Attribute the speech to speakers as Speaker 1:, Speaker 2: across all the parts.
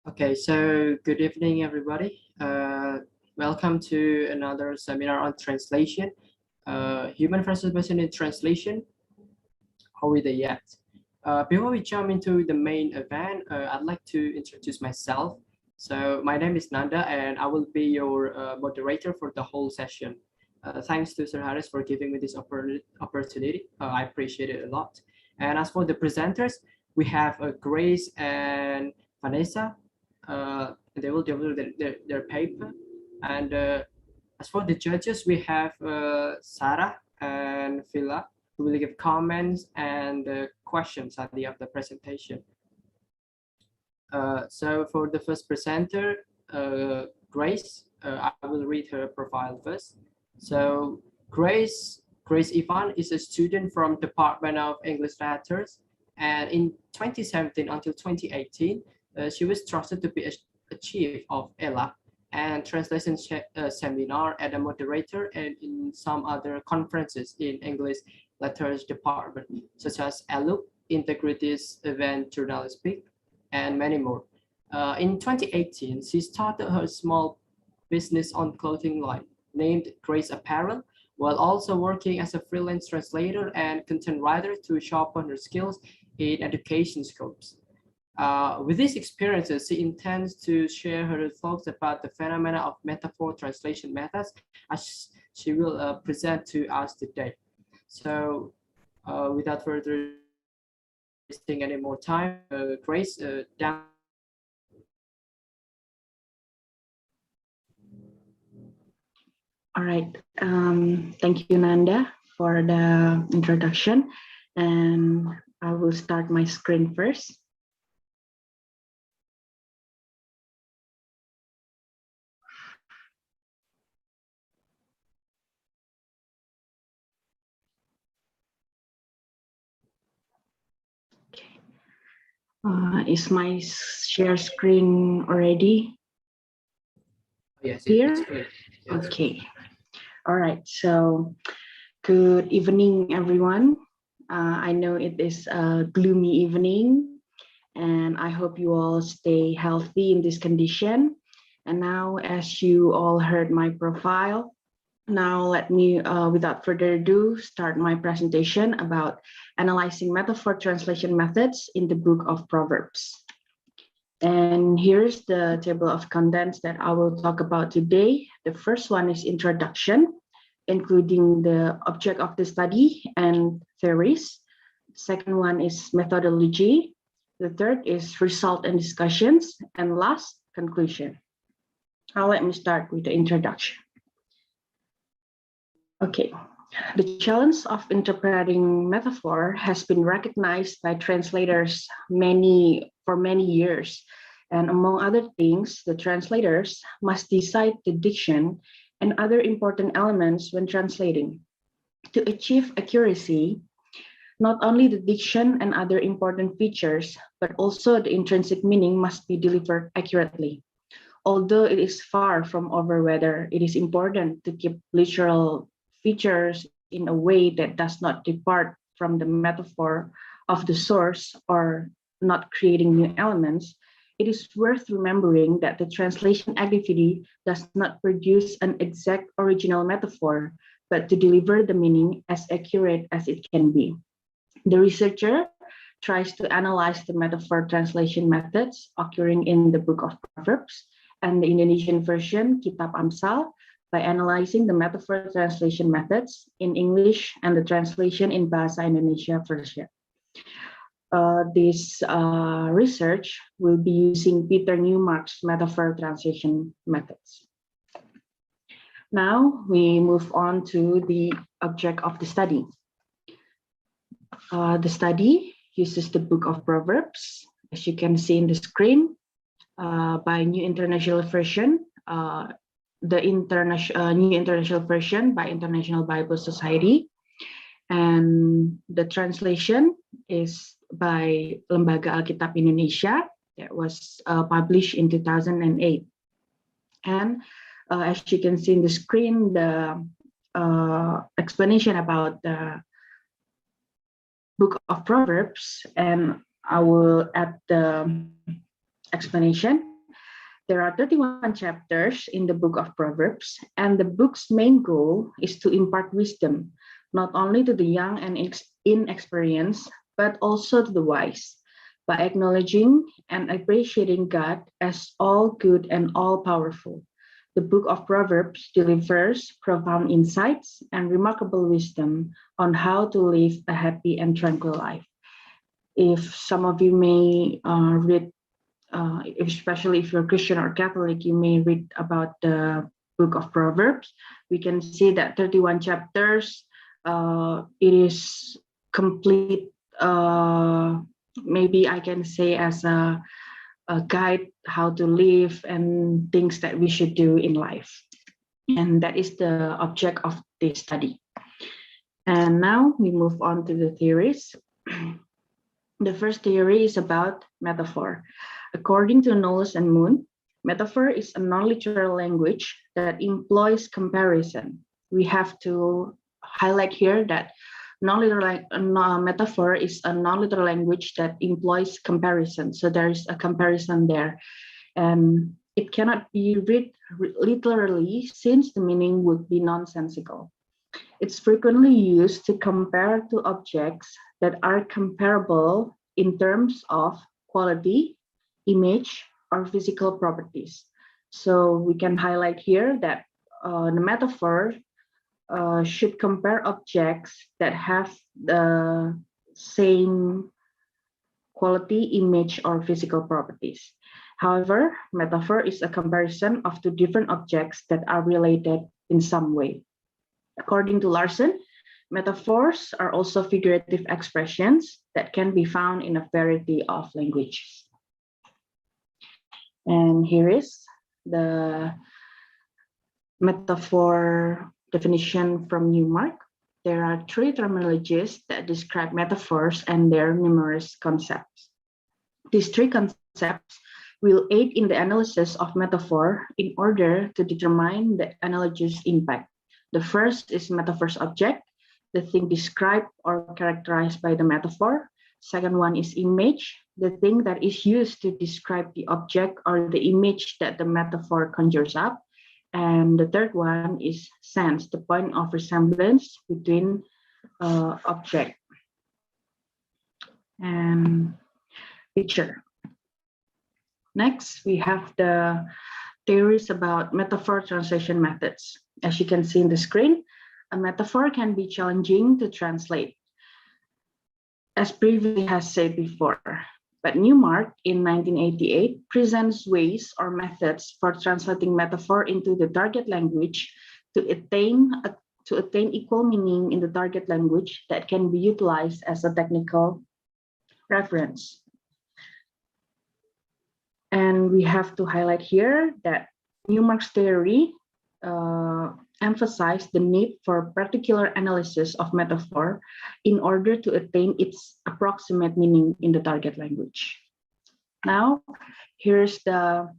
Speaker 1: Okay, so good evening, everybody. Welcome to another seminar on translation, human participation in translation. How are they yet? Before we jump into the main event, I'd like to introduce myself. So my name is Nanda, and I will be your moderator for the whole session. Thanks to Sir Harris for giving me this opportunity. I appreciate it a lot. And as for the presenters, we have Grace and Vanessa. They will deliver their paper. And as for the judges, we have Sarah and Phila, who will give comments and questions at the end of the presentation. So for the first presenter, Grace, I will read her profile first. So Grace Ivan is a student from Department of English Letters, and in 2017 until 2018, she was trusted to be a chief of ELA and translation seminar at a moderator and in some other conferences in English Letters Department, such as ELUC, Integrities Event Journalistic, and many more. In 2018, she started her small business on clothing line named Grace Apparel, while also working as a freelance translator and content writer to sharpen her skills in education scopes. With these experiences, she intends to share her thoughts about the phenomena of metaphor translation methods as she will present to us today. So without further wasting any more time, Grace, down.
Speaker 2: All right. Thank you, Nanda, for the introduction. And I will start my screen first. Is my share screen already?
Speaker 1: Yes,
Speaker 2: here?
Speaker 1: It's clear. Yes.
Speaker 2: Okay. All right. So good evening, everyone. I know it is a gloomy evening, and I hope you all stay healthy in this condition. And now, as you all heard my profile, now let me, without further ado, start my presentation about analyzing metaphor translation methods in the book of Proverbs. And here's the table of contents that I will talk about today. The first one is introduction, including the object of the study and theories. Second one is methodology. The third is result and discussions. And last, conclusion. Now let me start with the introduction. Okay, the challenge of interpreting metaphor has been recognized by translators for many years. And among other things, the translators must decide the diction and other important elements when translating. To achieve accuracy, not only the diction and other important features, but also the intrinsic meaning must be delivered accurately. Although it is far from over whether it is important to keep literal features in a way that does not depart from the metaphor of the source or not creating new elements, it is worth remembering that the translation activity does not produce an exact original metaphor, but to deliver the meaning as accurate as it can be. The researcher tries to analyze the metaphor translation methods occurring in the book of Proverbs and the Indonesian version, Kitab Amsal, by analyzing the metaphor translation methods in English and the translation in Bahasa Indonesia version. This research will be using Peter Newmark's metaphor translation methods. Now we move on to the object of the study. The study uses the book of Proverbs, as you can see in the screen, by New International Version, the New International Version by International Bible Society, and the translation is by Lembaga Alkitab Indonesia that was published in 2008. And as you can see in the screen, the explanation about the book of Proverbs, and I will add the explanation. There are 31 chapters in the book of Proverbs, and the book's main goal is to impart wisdom, not only to the young and inexperienced, but also to the wise, by acknowledging and appreciating God as all good and all powerful. The book of Proverbs delivers profound insights and remarkable wisdom on how to live a happy and tranquil life. If some of you may read, especially if you're Christian or Catholic, you may read about the book of Proverbs. We can see that 31 chapters, it is complete, maybe I can say as a guide how to live and things that we should do in life. And that is the object of this study. And now we move on to the theories. The first theory is about metaphor. According to Knowles and Moon, metaphor is a non-literal language that employs comparison. We have to highlight here that metaphor is a non-literal language that employs comparison. So there is a comparison there. And it cannot be read literally since the meaning would be nonsensical. It's frequently used to compare two objects that are comparable in terms of quality, image, or physical properties. So we can highlight here that the metaphor should compare objects that have the same quality, image, or physical properties. However, metaphor is a comparison of two different objects that are related in some way. According to Larson, metaphors are also figurative expressions that can be found in a variety of languages. And here is the metaphor definition from Newmark. There are three terminologies that describe metaphors and their numerous concepts. These three concepts will aid in the analysis of metaphor in order to determine the analogy's impact. The first is metaphor's object, the thing described or characterized by the metaphor. Second one is image, the thing that is used to describe the object or the image that the metaphor conjures up. And the third one is sense, the point of resemblance between object and picture. Next, we have the theories about metaphor translation methods. As you can see in the screen, a metaphor can be challenging to translate, as previously has said before. But Newmark in 1988 presents ways or methods for translating metaphor into the target language to attain equal meaning in the target language that can be utilized as a technical reference. And we have to highlight here that Newmark's theory emphasized the need for particular analysis of metaphor in order to attain its approximate meaning in the target language. Now, here's the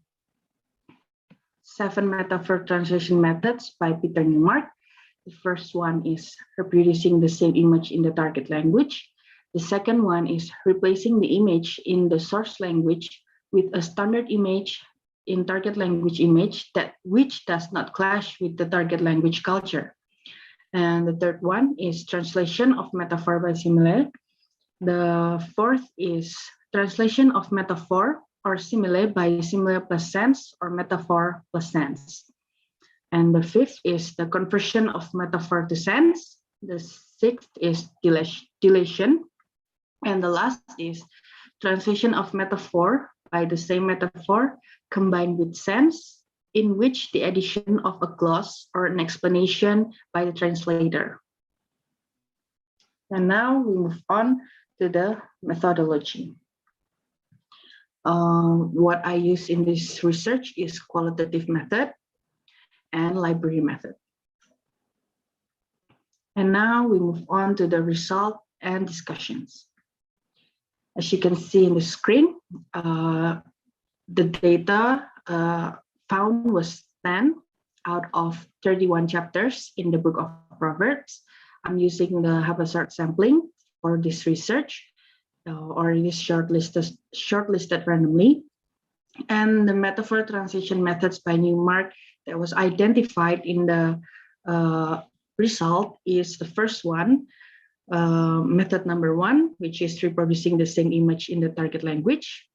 Speaker 2: 7 metaphor translation methods by Peter Newmark. The first one is reproducing the same image in the target language. The second one is replacing the image in the source language with a standard image in target language image which does not clash with the target language culture. And the third one is translation of metaphor by simile. The fourth is translation of metaphor or simile by simile plus sense or metaphor plus sense. And the fifth is the conversion of metaphor to sense. The sixth is deletion. And the last is translation of metaphor by the same metaphor combined with sense, in which the addition of a clause or an explanation by the translator. And now we move on to the methodology. What I use in this research is qualitative method and library method. And now we move on to the result and discussions. As you can see in the screen, the data found was 10 out of 31 chapters in the book of Proverbs. I'm using the haphazard sampling for this research, or this shortlisted randomly. And the metaphor translation methods by Newmark that was identified in the result is the first one, method number 1, which is reproducing the same image in the target language.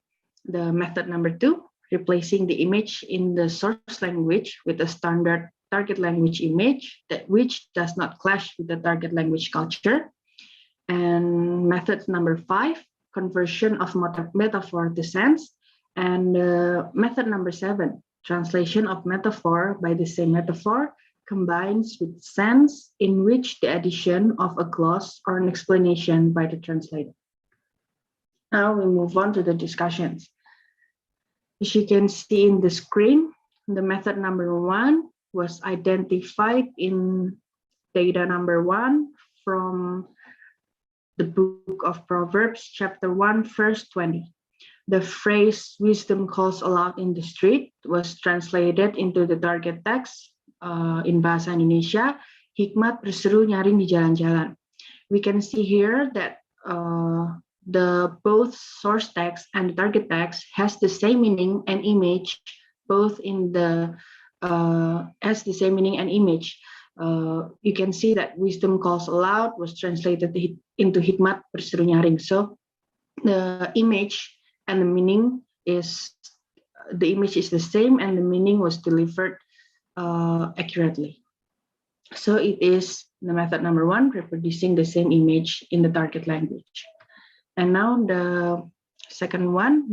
Speaker 2: The method number 2, replacing the image in the source language with a standard target language image which does not clash with the target language culture. And method number 5, conversion of metaphor to sense. And method number 7, translation of metaphor by the same metaphor combines with sense in which the addition of a clause or an explanation by the translator. Now we move on to the discussions. As you can see in the screen, the method number 1 was identified in data number 1 from the book of Proverbs, chapter 1, verse 20. The phrase wisdom calls aloud in the street was translated into the target text in Bahasa Indonesia, hikmat berseru nyaring di jalan-jalan. We can see here that the both source text and the target text has the same meaning and image, both in the has the same meaning and image. You can see that wisdom calls aloud was translated into hikmat berseru nyaring. So the image and the meaning is the image is the same and the meaning was delivered accurately. So it is the method number 1, reproducing the same image in the target language. And now the second one,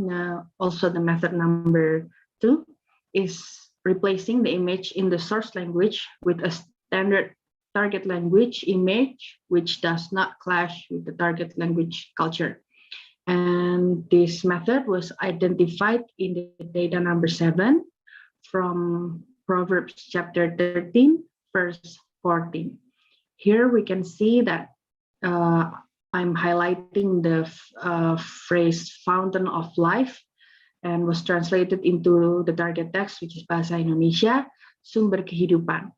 Speaker 2: also the method number 2, is replacing the image in the source language with a standard target language image, which does not clash with the target language culture. And this method was identified in the data number 7 from Proverbs chapter 13, verse 14. Here we can see that I'm highlighting the phrase fountain of life and was translated into the target text, which is Bahasa Indonesia, sumber kehidupan.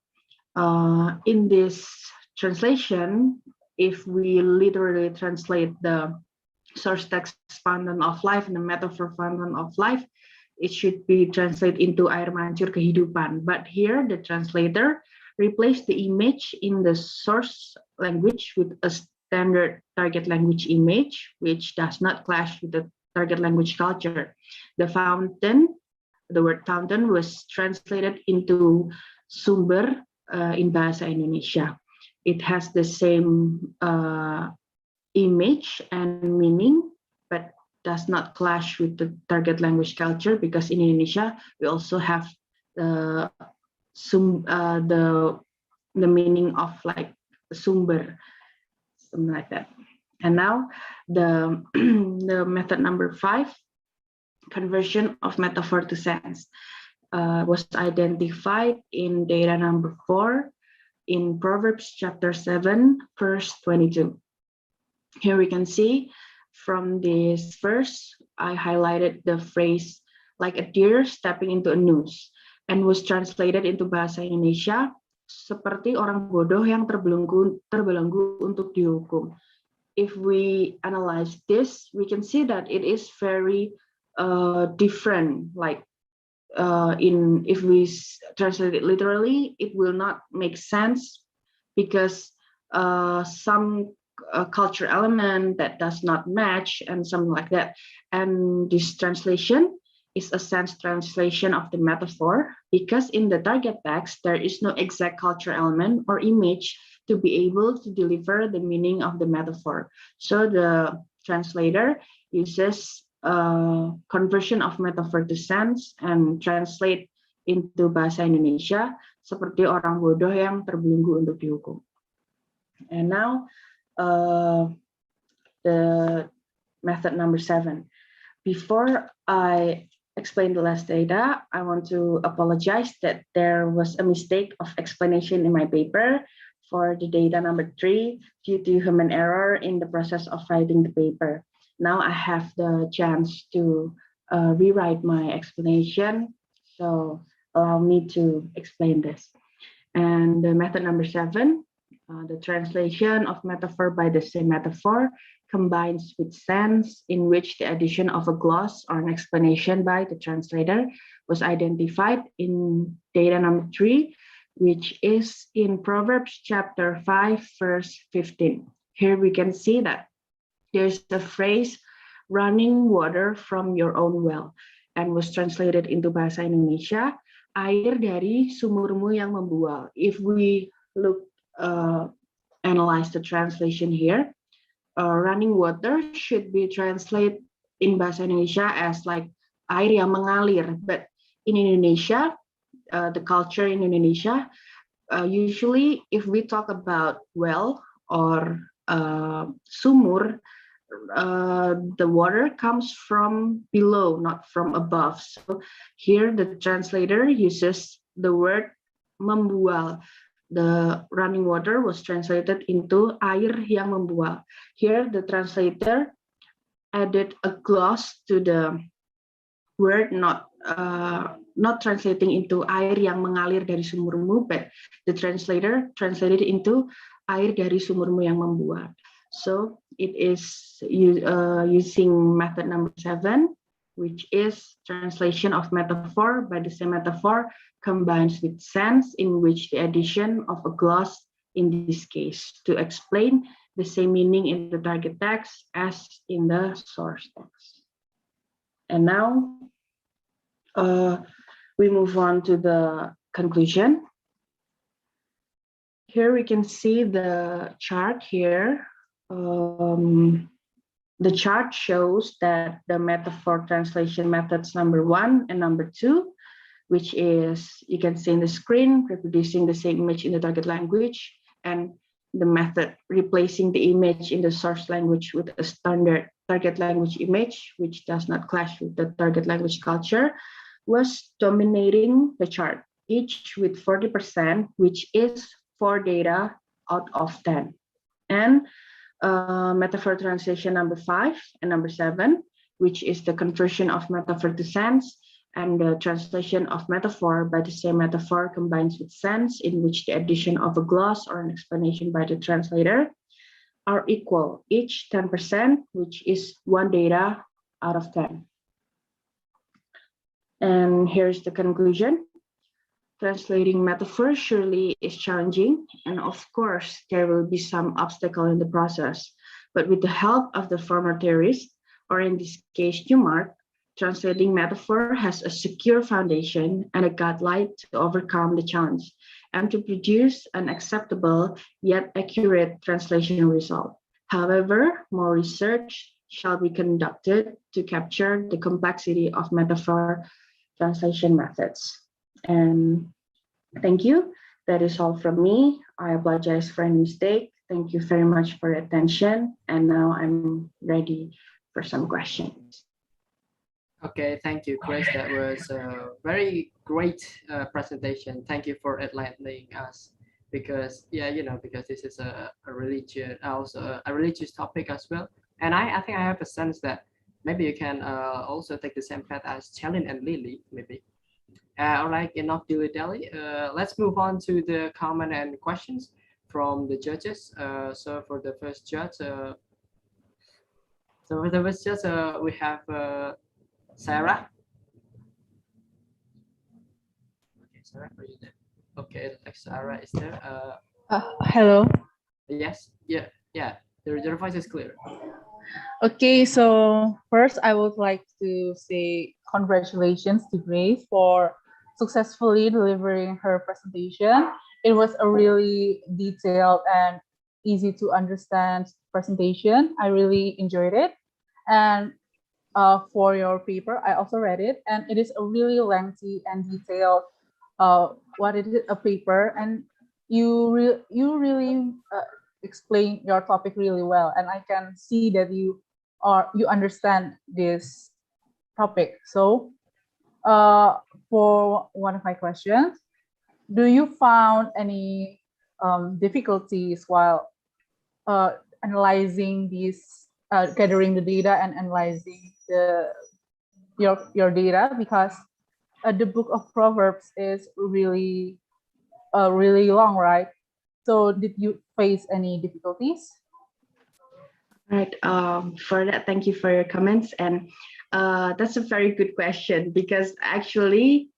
Speaker 2: In this translation, if we literally translate the source text fountain of life and the metaphor fountain of life, it should be translated into air mancur kehidupan. But here the translator replaced the image in the source language with a standard target language image, which does not clash with the target language culture. The fountain, the word fountain was translated into sumber in Bahasa Indonesia. It has the same image and meaning, but does not clash with the target language culture, because in Indonesia we also have the meaning of like sumber, something like that. And now the the method number 5, conversion of metaphor to sense, was identified in data number 4 in Proverbs chapter 7, verse 22. Here we can see from this verse, I highlighted the phrase like a deer stepping into a noose, and was translated into Bahasa Indonesia seperti orang bodoh yang terbelenggu untuk dihukum. If we analyze this, we can see that it is very different. Like if we translate it literally, it will not make sense, because some culture element that does not match and something like that. And this translation is a sense translation of the metaphor, because in the target text there is no exact culture element or image to be able to deliver the meaning of the metaphor. So the translator uses conversion of metaphor to sense and translate into Bahasa Indonesia seperti orang bodoh yang terbelenggu untuk dihukum. And now the method number 7. Before I explain the last data, I want to apologize that there was a mistake of explanation in my paper for the data number 3 due to human error in the process of writing the paper. Now I have the chance to rewrite my explanation, so allow me to explain this. And the method number 7, the translation of metaphor by the same metaphor combines with sense, in which the addition of a gloss or an explanation by the translator was identified in data number 3, which is in Proverbs chapter 5, verse 15. Here we can see that there's the phrase running water from your own well, and was translated into bahasa Indonesia, air dari sumurmu yang membual. If we analyze the translation here, running water should be translated in bahasa Indonesia as like air yang mengalir, but in Indonesia, the culture in Indonesia, usually if we talk about well or sumur, the water comes from below, not from above. So here the translator uses the word membual. The running water was translated into air yang membual. Here the translator added a gloss to the word, not translating into air yang mengalir dari sumurmu, but the translator translated into air dari sumurmu yang membual. So it is using method number 7, which is translation of metaphor by the same metaphor combines with sense, in which the addition of a gloss in this case to explain the same meaning in the target text as in the source text. And now we move on to the conclusion. Here we can see the chart here. The chart shows that the metaphor translation methods number 1 and number 2, which is, you can see in the screen, reproducing the same image in the target language, and the method replacing the image in the source language with a standard target language image, which does not clash with the target language culture, was dominating the chart, each with 40%, which is 4 data out of 10. And metaphor translation number 5 and number 7, which is the conversion of metaphor to sense, and the translation of metaphor by the same metaphor combines with sense, in which the addition of a gloss or an explanation by the translator, are equal, each 10%, which is 1 data out of 10. And here's the conclusion. Translating metaphor surely is challenging, and of course, there will be some obstacle in the process. But with the help of the former theorists, or in this case, Newmark, translating metaphor has a secure foundation and a guideline to overcome the challenge and to produce an acceptable yet accurate translation result. However, more research shall be conducted to capture the complexity of metaphor translation methods. And thank you. That is all from me. I apologize for any mistake. Thank you very much for your attention. And now I'm ready for some questions.
Speaker 1: Okay, thank you, Grace. That was a very great presentation. Thank you for enlightening us, because because this is a religion, also a religious topic as well. And I think I have a sense that maybe you can also take the same path as Chelin and Lily, maybe. All right, enough dilly-dally. Let's move on to the comment and questions from the judges. So for the first judge, we have Sarah. Okay, Sarah, are you there? Okay, like Sarah is there.
Speaker 3: Hello.
Speaker 1: Yes, yeah. Your voice is clear.
Speaker 3: Okay, so first I would like to say congratulations to Grace for successfully delivering her presentation. It was a really detailed and easy to understand presentation. I really enjoyed it. And for your paper, I also read it, and it is a really lengthy and detailed what it is, a paper, and you really explain your topic really well, and I can see that you understand this topic. So for one of my questions, do you found any difficulties while analyzing these, gathering the data and analyzing your data? Because the book of Proverbs is really long, right? So did you face any difficulties?
Speaker 2: Right. For that, thank you for your comments. And that's a very good question because actually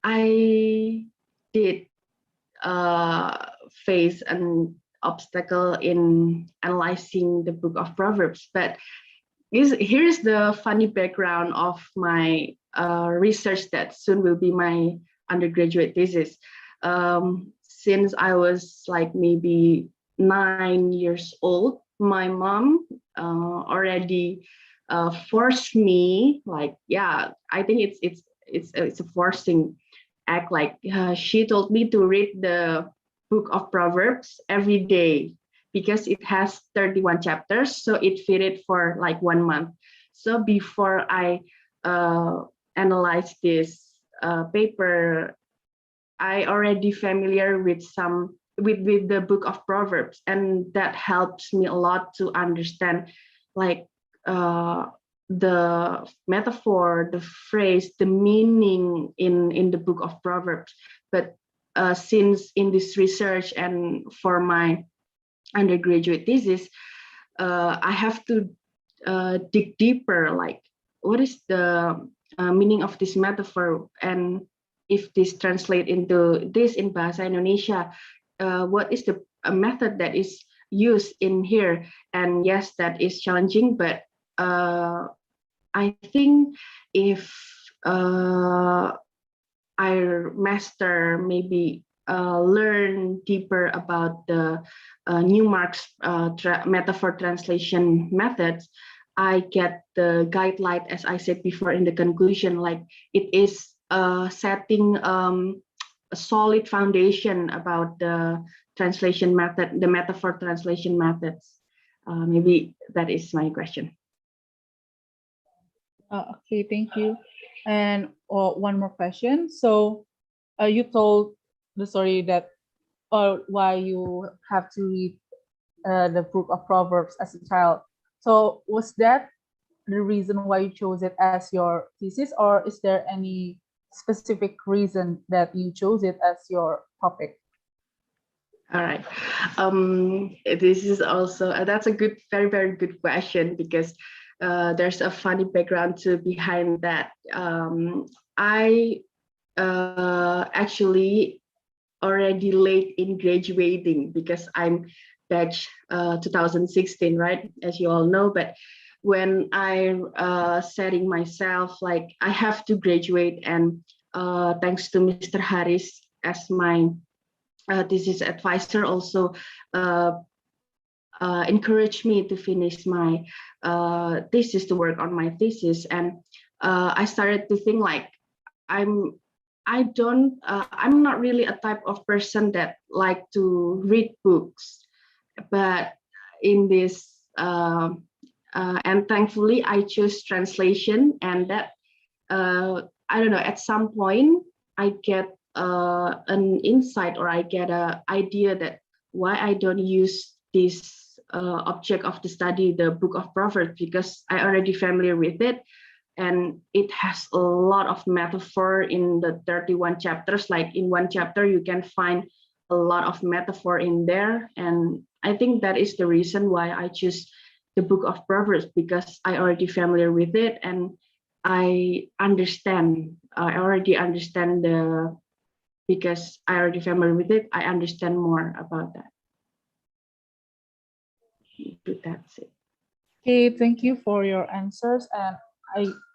Speaker 2: I did face an obstacle in analyzing the book of Proverbs. But here's the funny background of my research that soon will be my undergraduate thesis. Since I was like maybe 9 years old, my mom already forced me, like, yeah, I think it's a forcing act. Like she told me to read the book of Proverbs every day because it has 31 chapters, so it fitted for like 1 month. So before I analyze this paper, I already familiar with with the book of Proverbs, and that helps me a lot to understand like the metaphor, the phrase, the meaning in the book of Proverbs. But since in this research and for my undergraduate thesis, I have to dig deeper, like what is the meaning of this metaphor, and if this translate into this in Bahasa Indonesia, what is the method that is used in here? And yes, that is challenging, but I think if I master, maybe learn deeper about the Newmark's metaphor translation methods, I get the guideline, as I said before in the conclusion, like it is setting a solid foundation about the translation method, the metaphor translation methods. Maybe that is my question.
Speaker 3: Okay, thank you. And one more question. So you told the story that why you have to read the book of Proverbs as a child. So was that the reason why you chose it as your thesis, or is there any specific reason that you chose it as your topic?
Speaker 2: All right. This is also that's a good, very, very good question because there's a funny background to behind that. I actually already late in graduating because I'm batch 2016, right? As you all know, but when I setting myself like I have to graduate, and thanks to Mr. Haris as my thesis advisor also encouraged me to finish my thesis, to work on my thesis, and I started to think like I'm not really a type of person that like to read books, but in this and thankfully I chose translation, and that I don't know, at some point I get an insight, or I get an idea that why I don't use this object of the study, the book of Proverbs, because I already familiar with it, and it has a lot of metaphor in the 31 chapters. Like in one chapter you can find a lot of metaphor in there, and I think that is the reason why I choose the book of Proverbs, because I already familiar with it, and I already understand because I already familiar with it, I understand more about that. That's it.
Speaker 3: Okay, thank you for your answers, and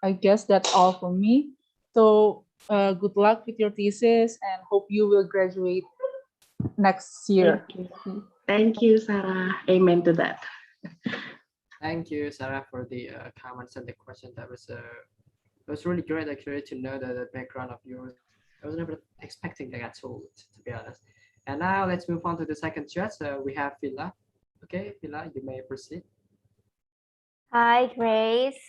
Speaker 3: I guess that's all from me. So good luck with your thesis, and hope you will graduate next year.
Speaker 2: Thank you, Sarah. Amen to that.
Speaker 1: Thank you, Sarah, for the comments and the question. That was really great, actually, to know the background of yours. I was never expecting that at all, to be honest. And now let's move on to the second judge. We have Villa. Okay, Villa, you may proceed.
Speaker 4: Hi, Grace.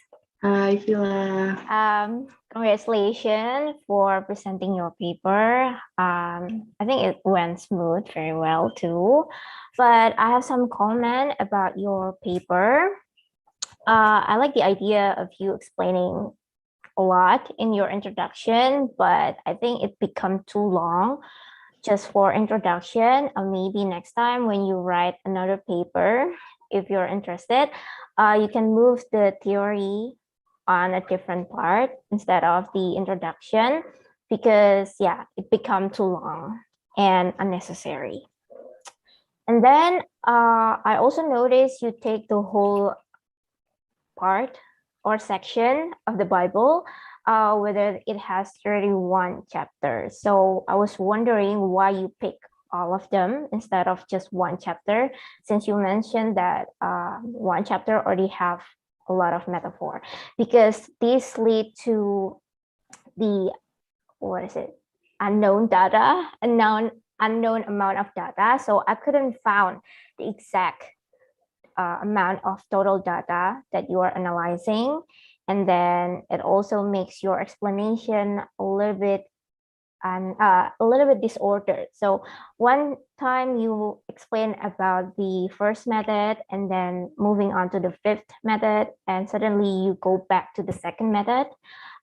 Speaker 2: Hi, Villa.
Speaker 4: Congratulations for presenting your paper. I think it went smooth, very well too. But I have some comment about your paper. I like the idea of you explaining a lot in your introduction, but I think it become too long just for introduction. Maybe next time when you write another paper, if you're interested, you can move the theory on a different part instead of the introduction, because yeah, it become too long and unnecessary. And then I also noticed you take the whole part or section of the Bible, whether it has 31 chapters. So I was wondering why you pick all of them instead of just one chapter, since you mentioned that one chapter already have a lot of metaphor, because these lead to the, what is it, unknown amount of data. So I couldn't found the exact amount of total data that you are analyzing. And then it also makes your explanation a little bit disordered. So one time you explain about the first method and then moving on to the fifth method, and suddenly you go back to the second method.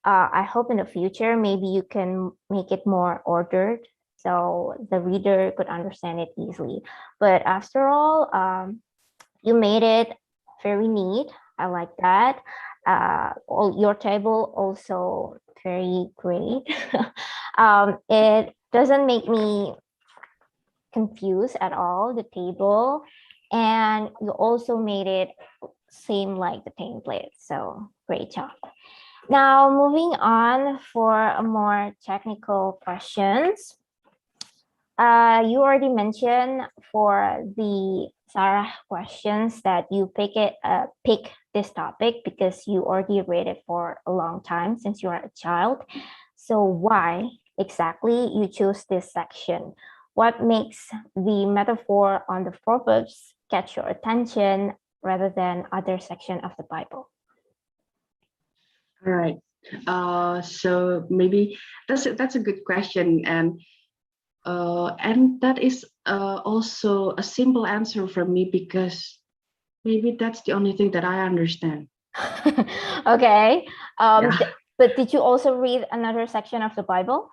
Speaker 4: I hope in the future, maybe you can make it more ordered so the reader could understand it easily. But after all, you made it very neat. I like that. Your table also very great. It doesn't make me confused at all, the table. And you also made it seem like the template. So great job. Now moving on for a more technical questions. You already mentioned for the Sarah questions that you pick this topic because you already read it for a long time since you are a child. So why exactly you choose this section? What makes the metaphor on the Proverbs catch your attention rather than other section of the Bible?
Speaker 2: All right. So maybe that's a good question, and that is also a simple answer for me, because maybe that's the only thing that I understand.
Speaker 4: Okay.
Speaker 2: Yeah.
Speaker 4: But did you also read another section of the Bible?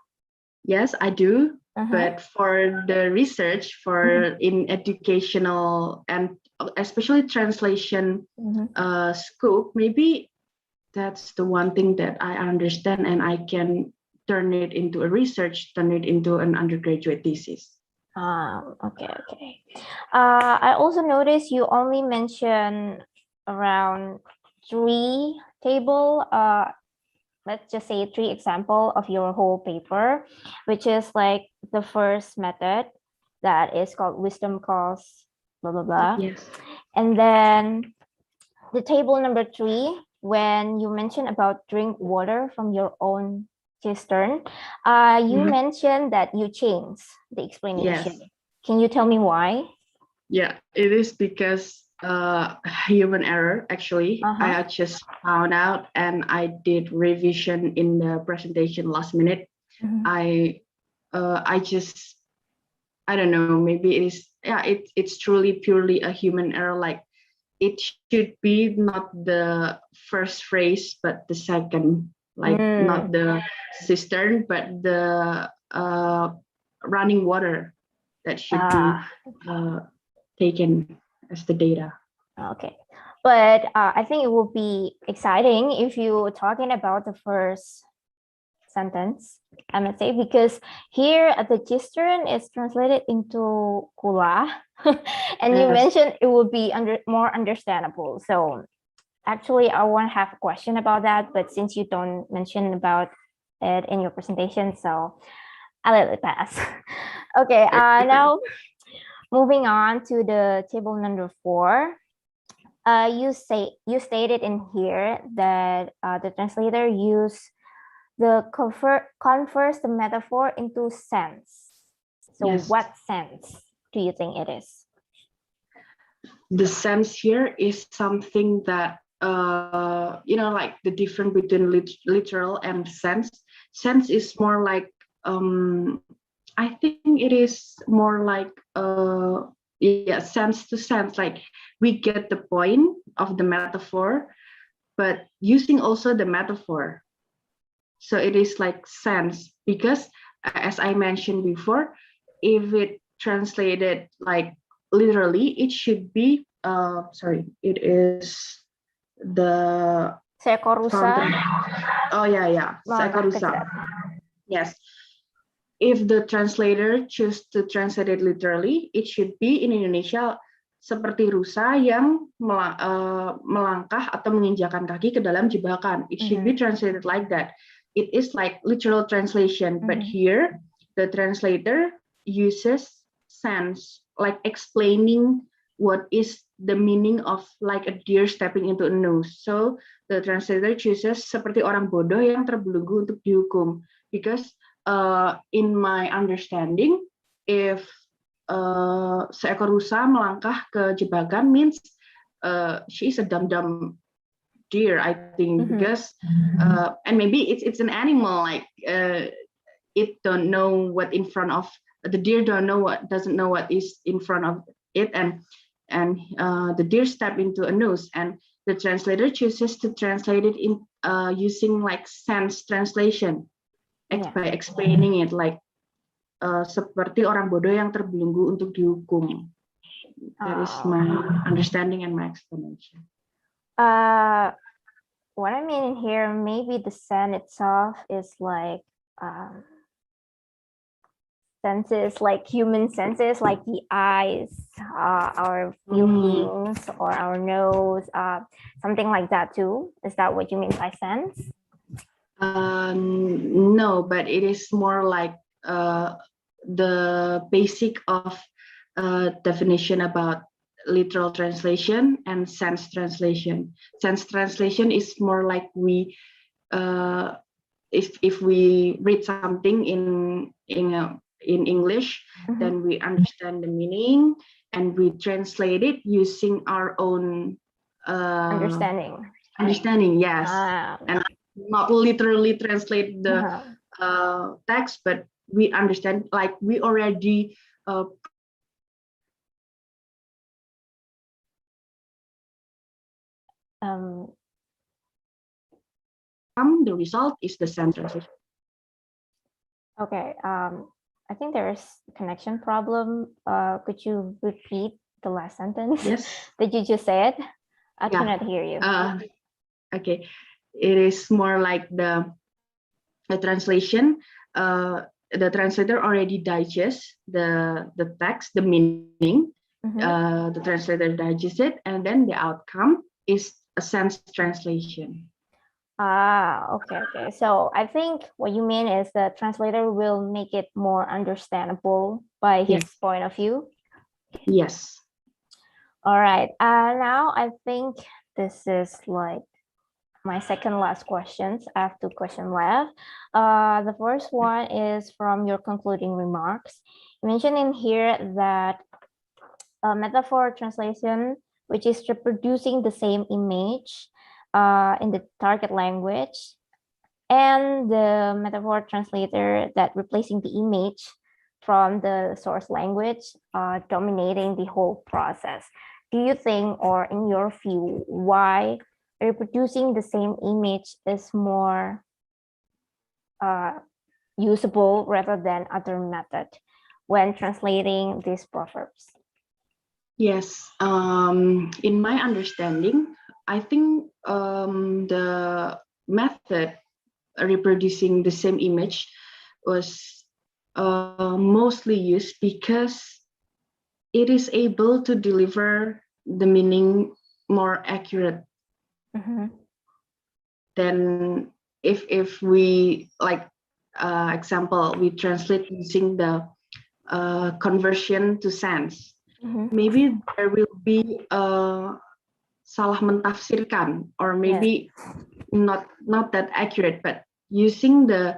Speaker 2: Yes, I do. But for the research, in educational and especially translation scope, maybe that's the one thing that I understand, and I can turn it into a research, turn it into an undergraduate thesis.
Speaker 4: Okay. I also noticed you only mention around 3 table, let's just say 3 example of your whole paper, which is like the first method that is called wisdom calls, blah, blah, blah.
Speaker 2: Yes.
Speaker 4: And then the table number 3, when you mention about drink water from your own cistern, you mentioned that you changed the explanation.
Speaker 2: Yes.
Speaker 4: Can you tell me why?
Speaker 2: Yeah, it is because human error, actually. I just found out, and I did revision in the presentation last minute. I don't know, maybe it is, yeah, it's truly purely a human error. Like, it should be not the first phrase, but the second, like not the cistern, but the running water that should be taken as the data.
Speaker 4: Okay, but I think it will be exciting if you're talking about the first sentence, I must say, because here the cistern is translated into kula, and you mentioned it would be more understandable. So actually, I won't have a question about that, but since you don't mention about it in your presentation, so I'll let it pass. Okay, now moving on to the table number 4. You stated in here that the translator used converts the metaphor into sense. So what sense do you think it is?
Speaker 2: The sense here is something that like the difference between literal and sense. Sense is more like I think it is more like sense to sense, like we get the point of the metaphor, but using also the metaphor. So it is like sense, because as I mentioned before, if it translated like literally, it should be it is the
Speaker 4: Seekor rusa
Speaker 2: fountain. Oh yeah, seekor
Speaker 4: melangkah ke
Speaker 2: rusa.
Speaker 4: jerat.
Speaker 2: Yes. If the translator choose to translate it literally, it should be in Indonesia seperti rusa yang melangkah atau menginjakan kaki ke dalam jebakan. It should be translated like that. It is like literal translation, but here the translator uses sense, like explaining what is the meaning of like a deer stepping into a noose. So the translator chooses seperti orang bodoh yang terbelenggu untuk dihukum, because in my understanding, if seekor rusa melangkah ke jebakan means she is a dumb deer, I think, because and maybe it's an animal, like it don't know what in front of the deer doesn't know what is in front of it, and the deer step into a noose, and the translator chooses to translate it in using like sense translation. By explaining it like seperti orang bodoh yang terbelenggu untuk dihukum. That is my understanding and my explanation.
Speaker 4: What I mean here, maybe the scent itself is like senses, like human senses, like the eyes, our feelings, or our nose, something like that too. Is that what you mean by sense?
Speaker 2: No, but it is more like the basic of definition about literal translation and sense translation. Sense translation is more like we, if we read something in English, then we understand the meaning and we translate it using our own
Speaker 4: Understanding.
Speaker 2: Yes, and not literally translate the text, but we understand, like we already the result is the sense translation.
Speaker 4: Okay, I think there's a connection problem. Could you repeat the last sentence?
Speaker 2: Yes.
Speaker 4: That you just said? I cannot hear you.
Speaker 2: Okay, it is more like the translation. The translator already digests the text, the meaning. The translator digests it, and then the outcome is a sense translation.
Speaker 4: Okay. So I think what you mean is the translator will make it more understandable by his point of view.
Speaker 2: Yes.
Speaker 4: All right. Now I think this is like my second last questions. I have 2 questions left. The first one is from your concluding remarks. You mentioned in here that metaphor translation, which is reproducing the same image in the target language, and the metaphor translator that replacing the image from the source language, dominating the whole process. Do you think, or in your view, why reproducing the same image is more usable rather than other method when translating these proverbs?
Speaker 2: Yes, in my understanding, I think the method reproducing the same image was mostly used because it is able to deliver the meaning more accurate than if we, like example, we translate using the conversion to sense. Maybe there will be salah mentafsirkan, or maybe not that accurate, but using the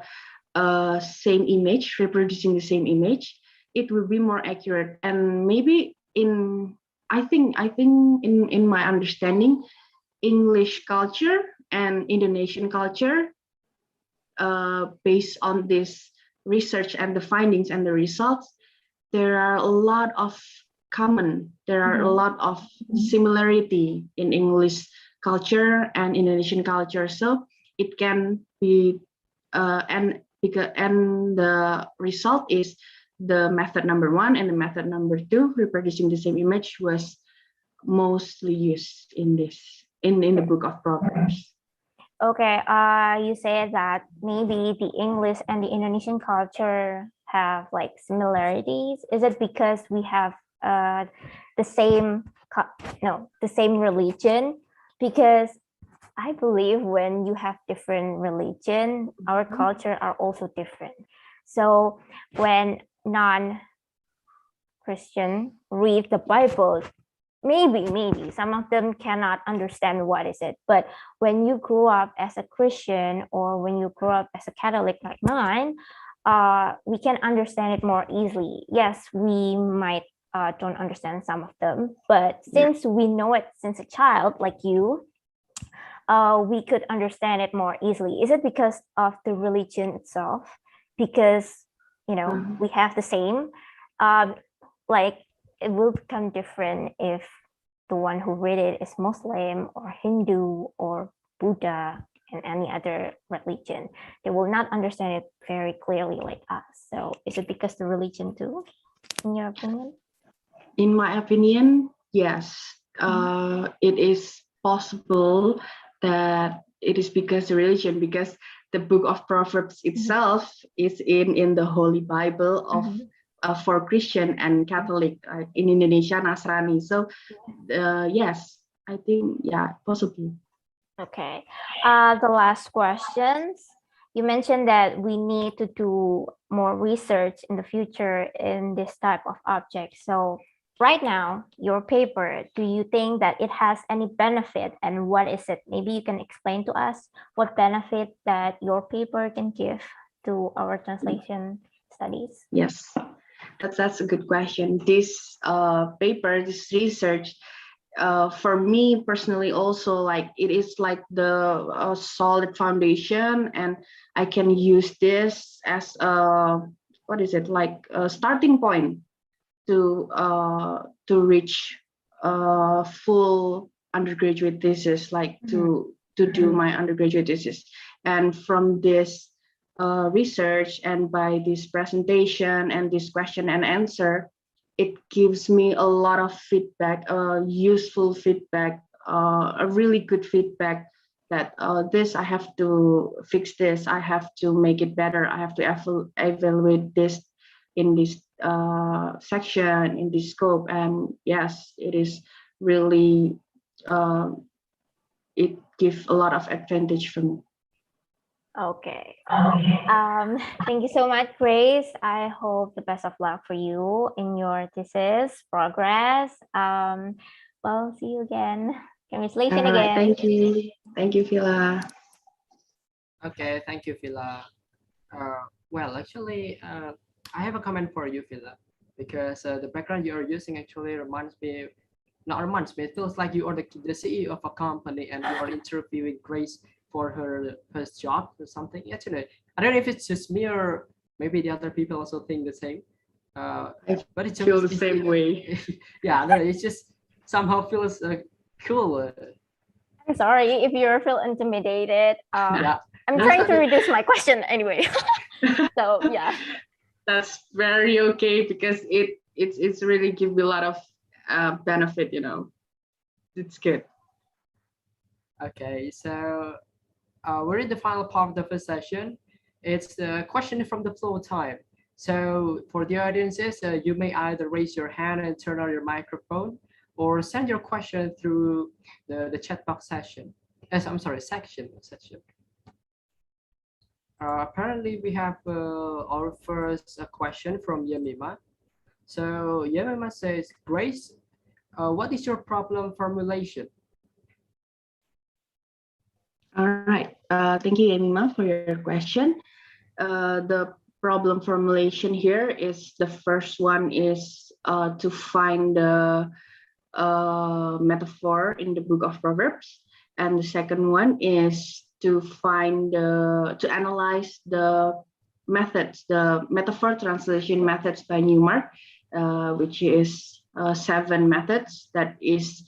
Speaker 2: same image, reproducing the same image, it will be more accurate. And maybe I think in my understanding, English culture and Indonesian culture, based on this research and the findings and the results, there are a lot of similarity in English culture and Indonesian culture. So it can be, and the result is the method number 1 and the method number 2, reproducing the same image, was mostly used in the book of Proverbs.
Speaker 4: Okay, you said that maybe the English and the Indonesian culture have like similarities. Is it because we have the same the same religion? Because I believe when you have different religion, our culture are also different. So when non-Christian read the Bible, maybe some of them cannot understand what is it, but when you grow up as a Christian or when you grow up as a Catholic like mine, we can understand it more easily. Yes, we might don't understand some of them, but since we know it since a child like you, we could understand it more easily. Is it because of the religion itself? Because we have the same, like it will become different if the one who read it is Muslim or Hindu or Buddha and any other religion. They will not understand it very clearly like us. So is it because the religion too, in your opinion?
Speaker 2: In my opinion, yes. It is possible that it is because the religion, because the book of Proverbs itself is in the Holy Bible of for Christian and Catholic in Indonesia, Nasrani. So yes, I think possibly.
Speaker 4: Okay. The last questions. You mentioned that we need to do more research in the future in this type of object. So right now, your paper, do you think that it has any benefit and what is it? Maybe you can explain to us what benefit that your paper can give to our translation studies.
Speaker 2: Yes, that's a good question. This paper, this research, for me personally also, like it is like the solid foundation, and I can use this as a like a starting point to reach full undergraduate thesis, like to do my undergraduate thesis. And from this research and by this presentation and this question and answer, it gives me a lot of feedback, useful feedback, a really good feedback that this I have to fix this, I have to make it better, I have to evaluate this in this section, in this scope. And yes, it is really, it gives a lot of advantage for me.
Speaker 4: Okay. Thank you so much, Grace. I hope the best of luck for you in your thesis progress. Well, see you again. Congratulations again.
Speaker 2: Thank you. Thank you, Vila.
Speaker 1: Okay, thank you, Vila. Well, actually, I have a comment for you, Vila, because the background you're using actually reminds me, it feels like you are the CEO of a company and you are interviewing Grace for her first job or something. Actually, I don't know if it's just me or maybe the other people also think the same. But it
Speaker 2: feel the same way.
Speaker 1: Yeah, no, it just somehow feels cool.
Speaker 4: I'm sorry if you feel intimidated.
Speaker 1: Yeah.
Speaker 4: I'm trying to reduce my question anyway. So yeah.
Speaker 2: That's very okay, because it's really give me a lot of benefit, It's good.
Speaker 1: Okay, so we're in the final part of the first session. It's the question from the floor time. So for the audiences, you may either raise your hand and turn on your microphone, or send your question through the chat box session. I'm sorry, section. Apparently, we have our first question from Yemima. So Yemima says, Grace, what is your problem formulation?
Speaker 2: All right. Thank you, Yemima, for your question. The problem formulation here is, the first one is to find the metaphor in the book of Proverbs. And the second one is to analyze the methods, the metaphor translation methods by Newmark, which is 7 methods that is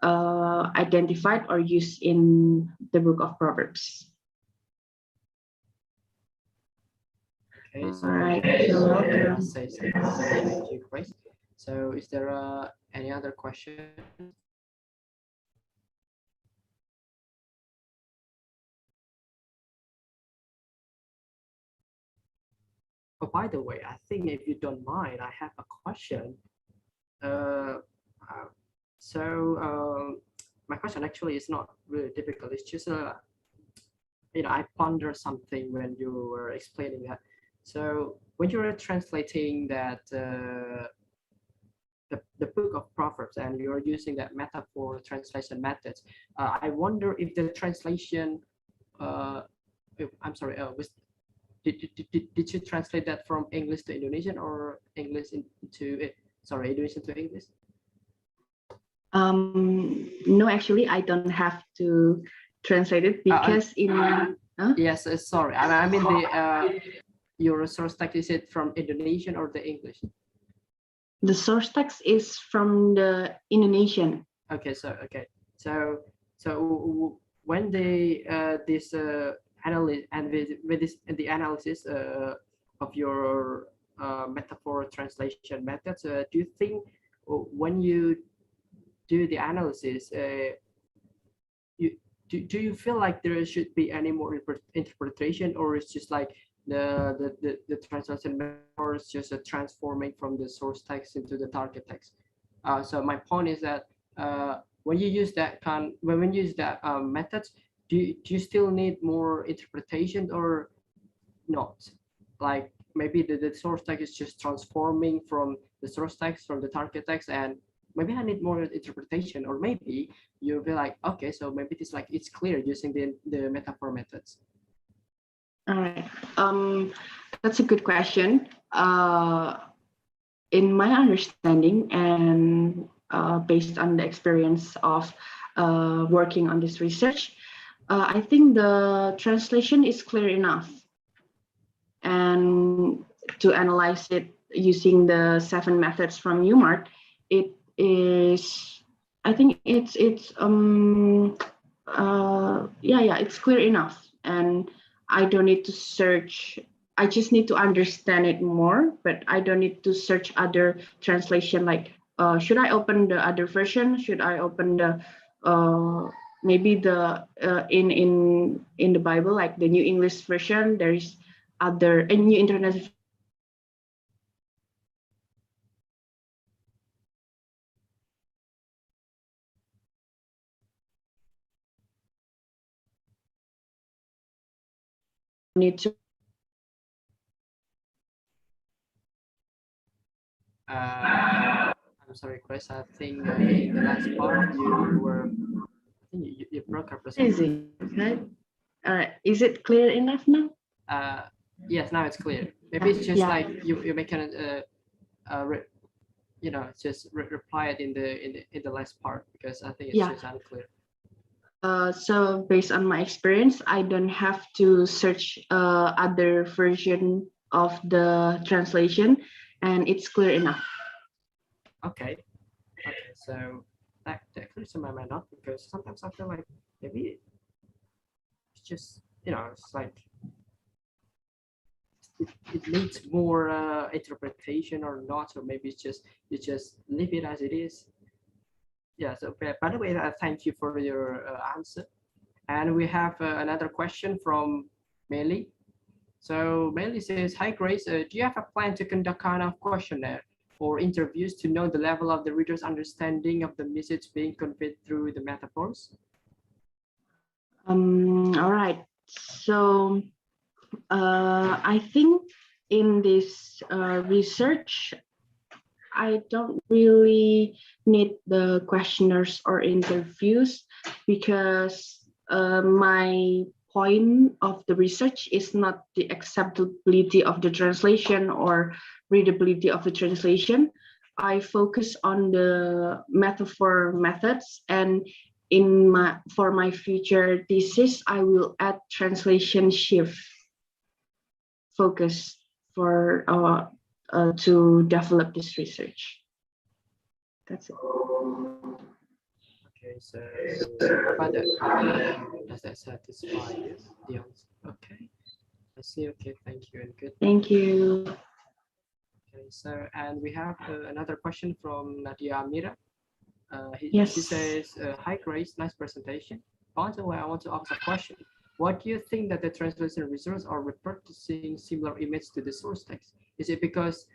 Speaker 2: identified or used in the book of Proverbs.
Speaker 1: Okay, so,
Speaker 2: all right.
Speaker 1: Thank you, Grace. So is there any other question Oh, by the way, I think if you don't mind, I have a question. Uh, uh, my question actually is not really difficult. It's just I ponder something when you were explaining that. So when you were translating that the book of Proverbs and you're using that metaphor translation methods, I wonder if the translation, I'm sorry, did you translate that from English to Indonesian or English into Indonesian to English?
Speaker 2: No, actually, I don't have to translate it because
Speaker 1: Yes, sorry. I mean your source text, is it from Indonesian or the English?
Speaker 2: The source text is from the Indonesian.
Speaker 1: Okay, so when they this analysis and with this the analysis of your metaphor translation methods, do you think when you do the analysis, do you feel like there should be any more interpretation, or it's just like the translation metaphor is just transforming from the source text into the target text? So my point is that when you use that methods, do you still need more interpretation or not? Like maybe the source text is just transforming from the source text from the target text, and maybe I need more interpretation, or maybe you'll be like, okay, so maybe it's clear using the metaphor methods.
Speaker 2: All right, that's a good question. In my understanding and based on the experience of working on this research, I think the translation is clear enough. And to analyze it using the 7 methods from UMART, it is, I think it's clear enough, and I don't need to search. I just need to understand it more, but I don't need to search other translation. Like, should I open the other version? Should I open the maybe the in the Bible, like the New English version? There is other New International. Need to.
Speaker 1: I'm sorry, Chris. I think in the last part you were, I think you broke up.
Speaker 2: Easy, right? All right. Is it clear enough now?
Speaker 1: Yes, now it's clear. Maybe it's just like you make an just reply it in the last part, because I think it's just unclear.
Speaker 2: So based on my experience, I don't have to search other version of the translation, and it's clear enough.
Speaker 1: Okay, so that clears my mind up, because sometimes I feel like maybe it's just it's like it needs more interpretation or not, or maybe it's just you just leave it as it is. Yeah. So by the way, thank you for your answer. And we have another question from Meli. So Meli says, "Hi Grace, do you have a plan to conduct kind of questionnaire or interviews to know the level of the reader's understanding of the message being conveyed through the metaphors?"
Speaker 2: All right. So I think in this research, I don't really need the questionnaires or interviews, because my point of the research is not the acceptability of the translation or readability of the translation. I focus on the metaphor methods, and for my future thesis, I will add translation shift focus for to develop this research. That's it.
Speaker 1: Okay, so about that, does that satisfy the answer? Okay, I see. Okay, thank you and good.
Speaker 2: Thank you.
Speaker 1: Okay, so and we have another question from Nadia Amira.
Speaker 2: Yes.
Speaker 1: She says, "Hi Grace, nice presentation. By the way, I want to ask a question. what do you think that the translation results are reproducing similar image to the source text? Is it because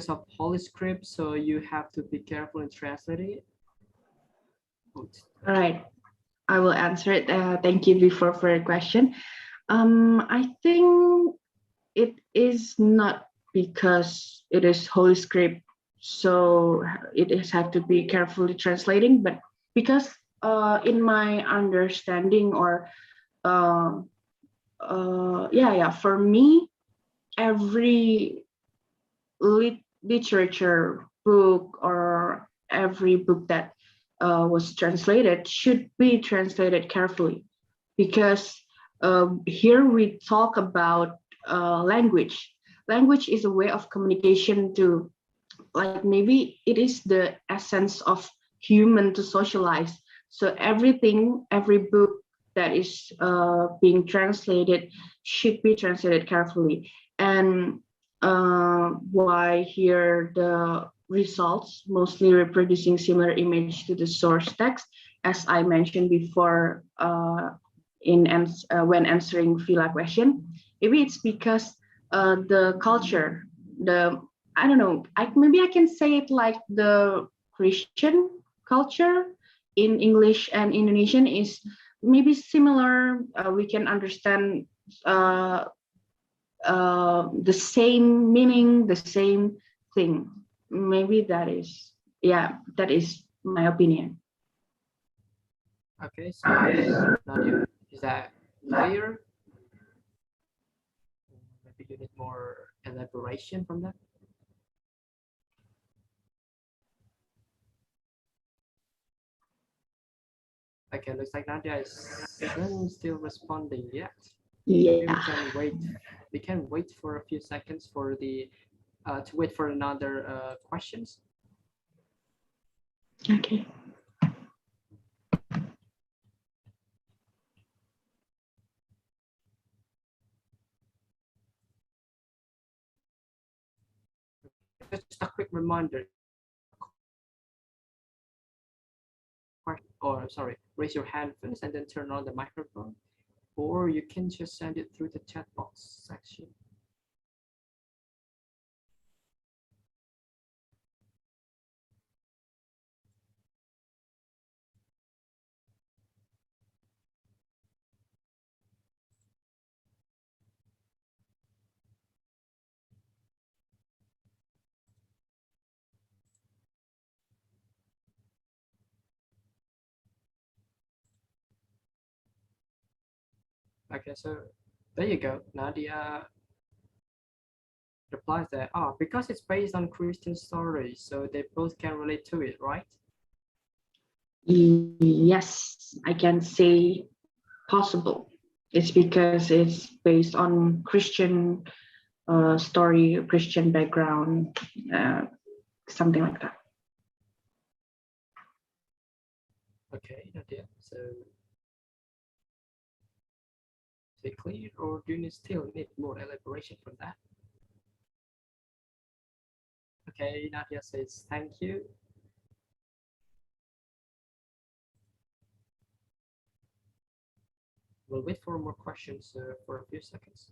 Speaker 1: of Holy Script, so you have to be careful in translating it?
Speaker 2: All right, I will answer it. Thank you before for your question. I think it is not because it is Holy Script, so it is have to be carefully translating, but because in my understanding or for me, every literature book or every book that was translated should be translated carefully, because here we talk about language. Language is a way of communication to, like, maybe it is the essence of human to socialize. So every book that is being translated should be translated carefully. And why here the results mostly reproducing similar image to the source text, as I mentioned before when answering Vila question, maybe it's because the culture, I don't know, maybe I can say it like the Christian culture in English and Indonesian is maybe similar. We can understand the same meaning, the same thing. Maybe that is my opinion.
Speaker 1: Okay, so Nadia, is that clear? Maybe you need more elaboration from that. Okay, looks like Nadia isn't still responding yet.
Speaker 2: Yeah.
Speaker 1: We can wait for a few seconds for the to wait for another questions.
Speaker 2: Okay.
Speaker 1: Just a quick reminder, or sorry, raise your hand first and then turn on the microphone, or you can just send it through the chat box section. Okay, so there you go. Nadia replies that, because it's based on Christian stories, so they both can relate to it, right?
Speaker 2: Yes, I can say possible. It's because it's based on Christian story, Christian background, something like that.
Speaker 1: Okay, Nadia, so is it clear, or do you still need more elaboration from that? Okay, Nadia says thank you. We'll wait for more questions for a few seconds.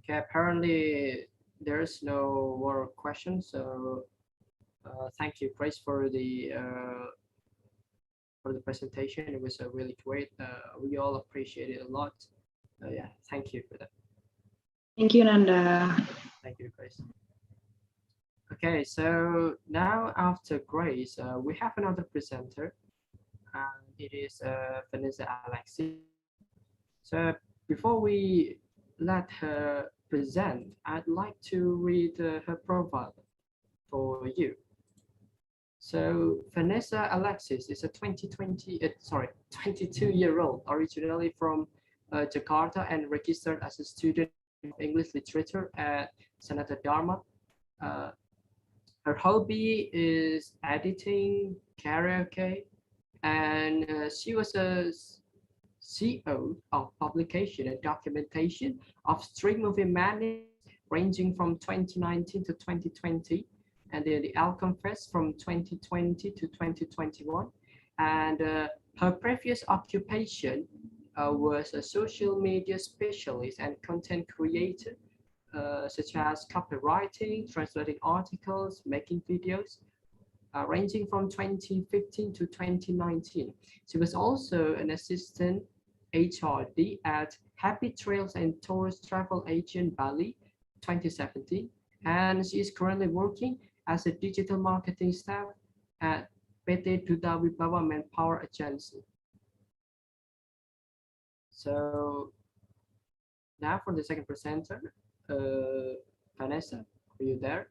Speaker 1: Okay, apparently there's no more questions, so thank you, Grace, for the presentation. It was really great. We all appreciate it a lot. Yeah, thank you for that.
Speaker 2: Thank you, Nanda.
Speaker 1: Thank you, Grace. Okay, so now after Grace, we have another presenter, and it is Vanessa Alexis. So before we let her present, I'd like to read her profile for you. So Vanessa Alexis is a 22-year-old, originally from Jakarta and registered as a student of English literature at Sanata Dharma. Her hobby is editing, karaoke, And she was a CEO of publication and documentation of street movie management ranging from 2019 to 2020, and then the Outcome Fest from 2020 to 2021. And her previous occupation was a social media specialist and content creator, such as copywriting, translating articles, making videos, ranging from 2015 to 2019. She was also an assistant HRD at Happy Trails and Tourist Travel Agent Bali 2017, and she is currently working as a digital marketing staff at PT Duta Wibawa Manpower Agency. So now for the second presenter, Vanessa, are you there?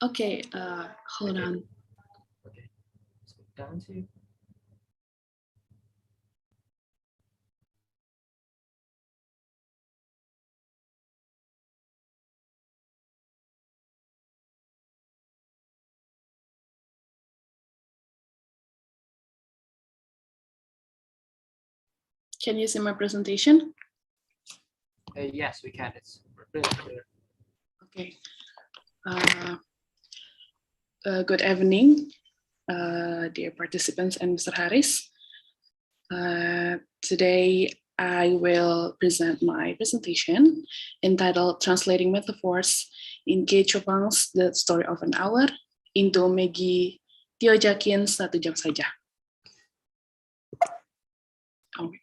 Speaker 5: Okay, hold on.
Speaker 1: Okay, so down to you.
Speaker 5: Can you see my presentation?
Speaker 1: Yes, we can. It's really clear.
Speaker 5: Okay. Good evening, dear participants and Mr. Harris. Today, I will present my presentation entitled Translating Metaphors in Kay Chopin's The Story of an Hour into Maggie Tiojakin 1 jam saja. Okay.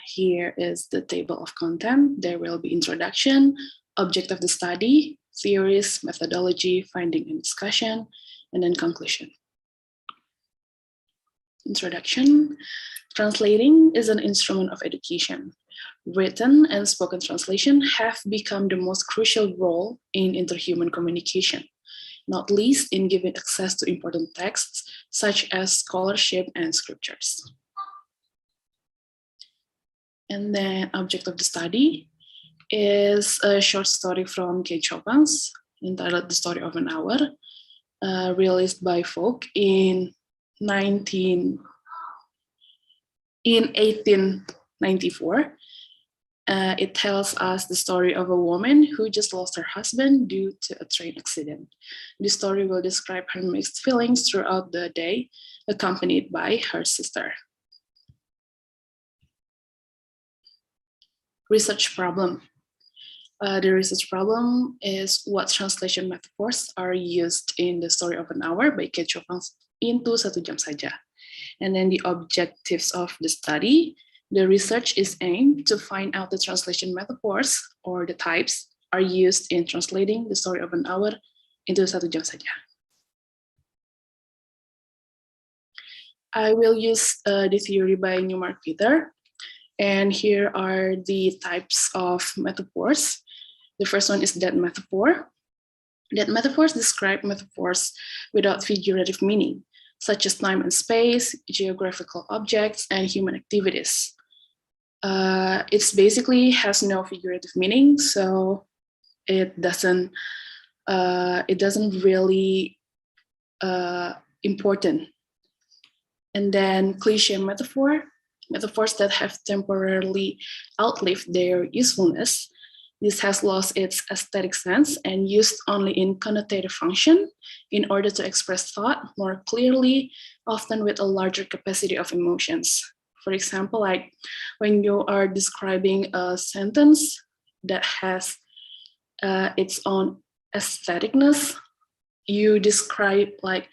Speaker 5: Here is the table of content. There will be introduction, object of the study, theories, methodology, finding and discussion, and then conclusion. Introduction. Translating is an instrument of education. Written and spoken translation have become the most crucial role in interhuman communication, not least in giving access to important texts such as scholarship and scriptures. And then object of the study is a short story from Kay Chopin's entitled The Story of an Hour, released by Vogue in 1894. It tells us the story of a woman who just lost her husband due to a train accident. The story will describe her mixed feelings throughout the day, accompanied by her sister. Research problem. The research problem is what translation metaphors are used in The Story of an Hour by Kay Chopin into 1 jam saja. And then the objectives of the study. The research is aimed to find out the translation metaphors or the types are used in translating The Story of an Hour into 1 jam saja. I will use the theory by Newmark Peter. And here are the types of metaphors. The first one is dead metaphor. Dead metaphors describe metaphors without figurative meaning, such as time and space, geographical objects, and human activities. It basically has no figurative meaning, so it doesn't really important. And then cliche metaphor. Metaphors that have temporarily outlived their usefulness. This has lost its aesthetic sense and used only in connotative function in order to express thought more clearly, often with a larger capacity of emotions. For example, like when you are describing a sentence that has its own aestheticness, you describe like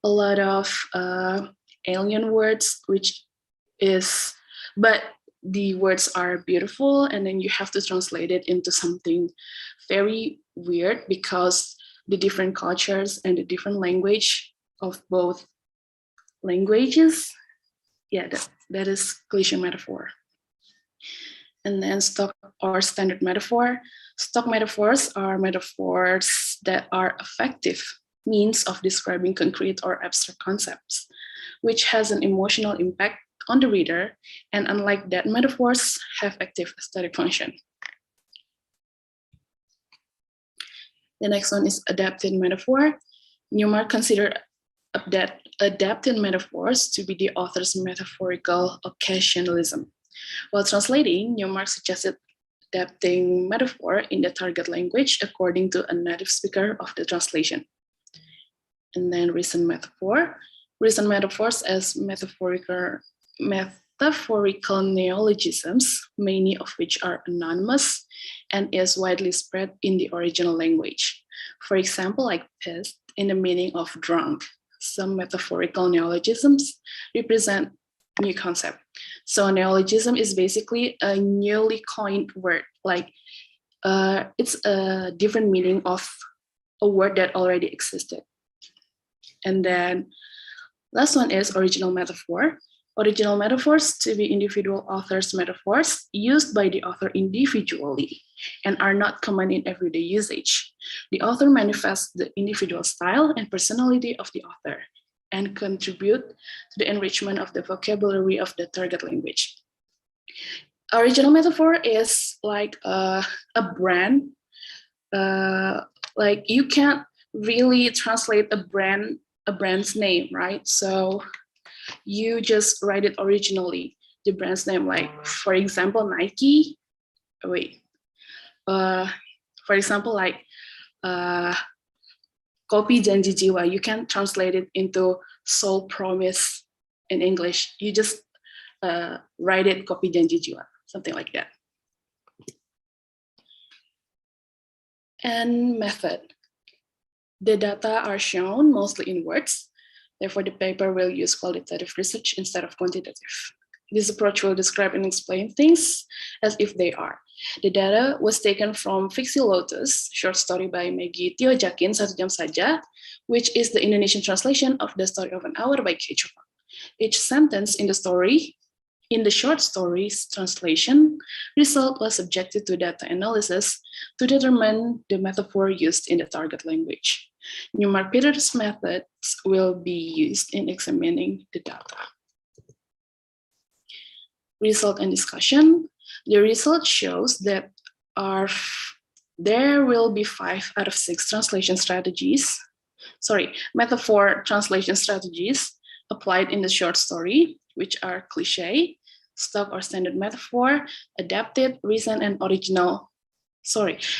Speaker 5: a lot of alien words, but the words are beautiful, and then you have to translate it into something very weird because the different cultures and the different language of both languages. Yeah, that is cliche metaphor. And then stock or standard metaphor. Stock metaphors are metaphors that are effective means of describing concrete or abstract concepts, which has an emotional impact on the reader, and unlike that, metaphors have active aesthetic function. The next one is adapted metaphor. Newmark considered adapted metaphors to be the author's metaphorical occasionalism. While translating, Newmark suggested adapting metaphor in the target language according to a native speaker of the translation. And then recent metaphor. Recent metaphors as metaphorical neologisms, many of which are anonymous and is widely spread in the original language. For example, like pissed in the meaning of drunk. Some metaphorical neologisms represent new concept. So neologism is basically a newly coined word, like it's a different meaning of a word that already existed. And then last one is original metaphor. Original metaphors to be individual authors' metaphors used by the author individually and are not common in everyday usage. The author manifests the individual style and personality of the author and contribute to the enrichment of the vocabulary of the target language. Original metaphor is like a brand. Like you can't really translate a brand's name, right? So you just write it originally, the brand's name, like for example, Nike. For example, like Kopi Janji Jiwa. You can translate it into Soul Promise in English. You just write it Kopi Janji Jiwa, something like that. And method. The data are shown mostly in words. Therefore, the paper will use qualitative research instead of quantitative. This approach will describe and explain things as if they are. The data was taken from Fiksi Lotus, short story by Maggie Tio Jakin, Satu Jam Saja, which is the Indonesian translation of The Story of an Hour by Kei Chopang. Each sentence in the short story's translation result was subjected to data analysis to determine the metaphor used in the target language. Newmark Peters methods will be used in examining the data. Result and discussion. The result shows that there will be 5 out of 6 translation strategies, metaphor translation strategies applied in the short story, which are cliché, stock or standard metaphor, adapted, recent, and original.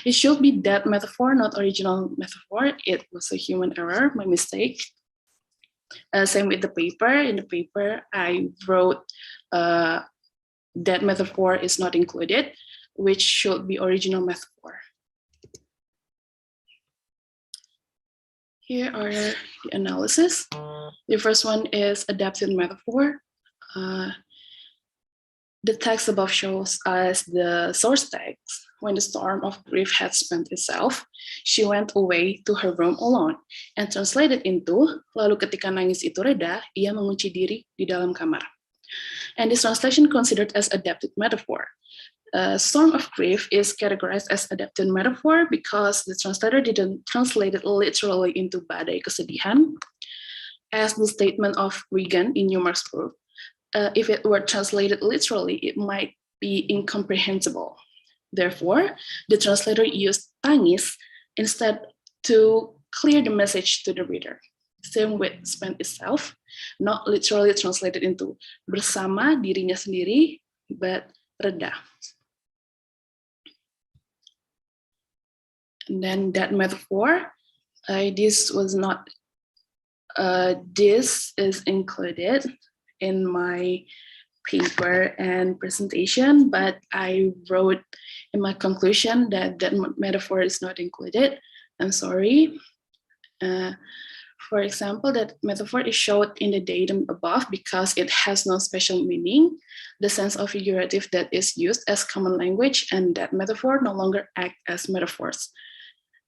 Speaker 5: It should be that metaphor, not original metaphor. It was a human error, my mistake. Same with the paper. In the paper, I wrote that metaphor is not included, which should be original metaphor. Here are the analysis. The first one is adapted metaphor. The text above shows us the source text. When the storm of grief had spent itself, she went away to her room alone, and translated into, lalu ketika nangis itu reda, ia mengunci diri di dalam kamar. And this translation considered as adapted metaphor. Storm of grief is categorized as adapted metaphor because the translator didn't translate it literally into badai kesedihan, as the statement of Regan in Newmark's book. If it were translated literally, it might be incomprehensible. Therefore, the translator used tangis instead to clear the message to the reader. Same with spent itself, not literally translated into bersama dirinya sendiri, but reda. And then that metaphor, this is included in my paper and presentation, but I wrote in my conclusion that that metaphor is not included. I'm sorry. For example, that metaphor is showed in the datum above because it has no special meaning, the sense of figurative that is used as common language, and that metaphor no longer act as metaphors.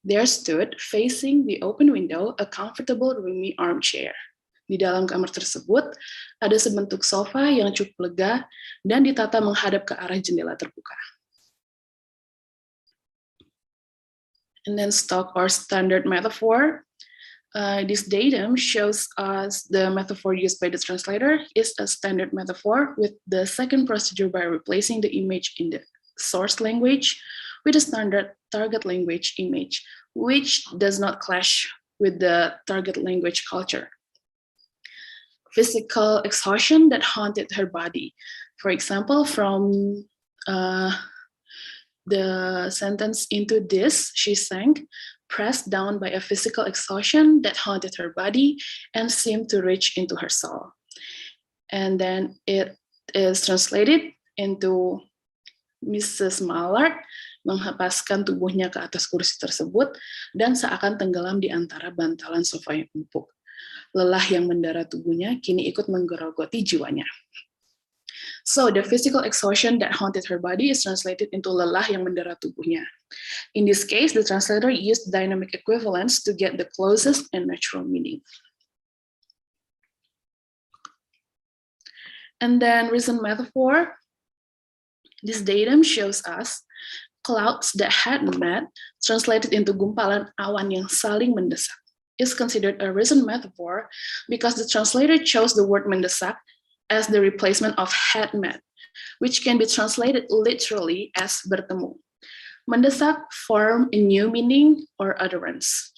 Speaker 5: There stood, facing the open window, a comfortable roomy armchair. Di dalam kamar tersebut, ada sebentuk sofa yang cukup lega dan ditata menghadap ke arah jendela terbuka. And then stock or standard metaphor. This datum shows us the metaphor used by the translator is a standard metaphor with the second procedure by replacing the image in the source language with a standard target language image which does not clash with the target language culture. Physical exhaustion that haunted her body. For example, from the sentence into this, she sang, pressed down by a physical exhaustion that haunted her body and seemed to reach into her soul. And then it is translated into Mrs. Mallard menghempaskan tubuhnya ke atas kursi tersebut dan seakan tenggelam di antara bantalan sofa yang empuk. Lelah yang mendara tubuhnya kini ikut menggerogoti jiwanya. So the physical exhaustion that haunted her body is translated into lelah yang mendara tubuhnya. In this case, the translator used dynamic equivalence to get the closest and natural meaning. And then recent metaphor. This datum shows us clouds that had met, translated into gumpalan awan yang saling mendesak, is considered a recent metaphor because the translator chose the word mendesak as the replacement of had met, which can be translated literally as bertemu. Mendesak form a new meaning or utterance.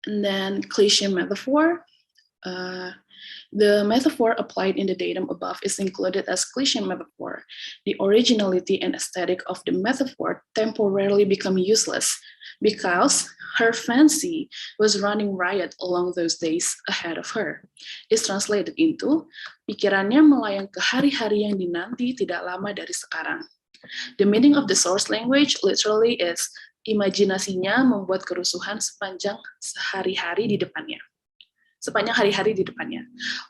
Speaker 5: And then cliche metaphor. The metaphor applied in the datum above is included as cliche metaphor. The originality and aesthetic of the metaphor temporarily become useless because her fancy was running riot along those days ahead of her. Is translated into, pikirannya melayang ke hari-hari yang dinanti tidak lama dari sekarang. The meaning of the source language literally is, imajinasinya membuat kerusuhan sepanjang hari-hari di depannya,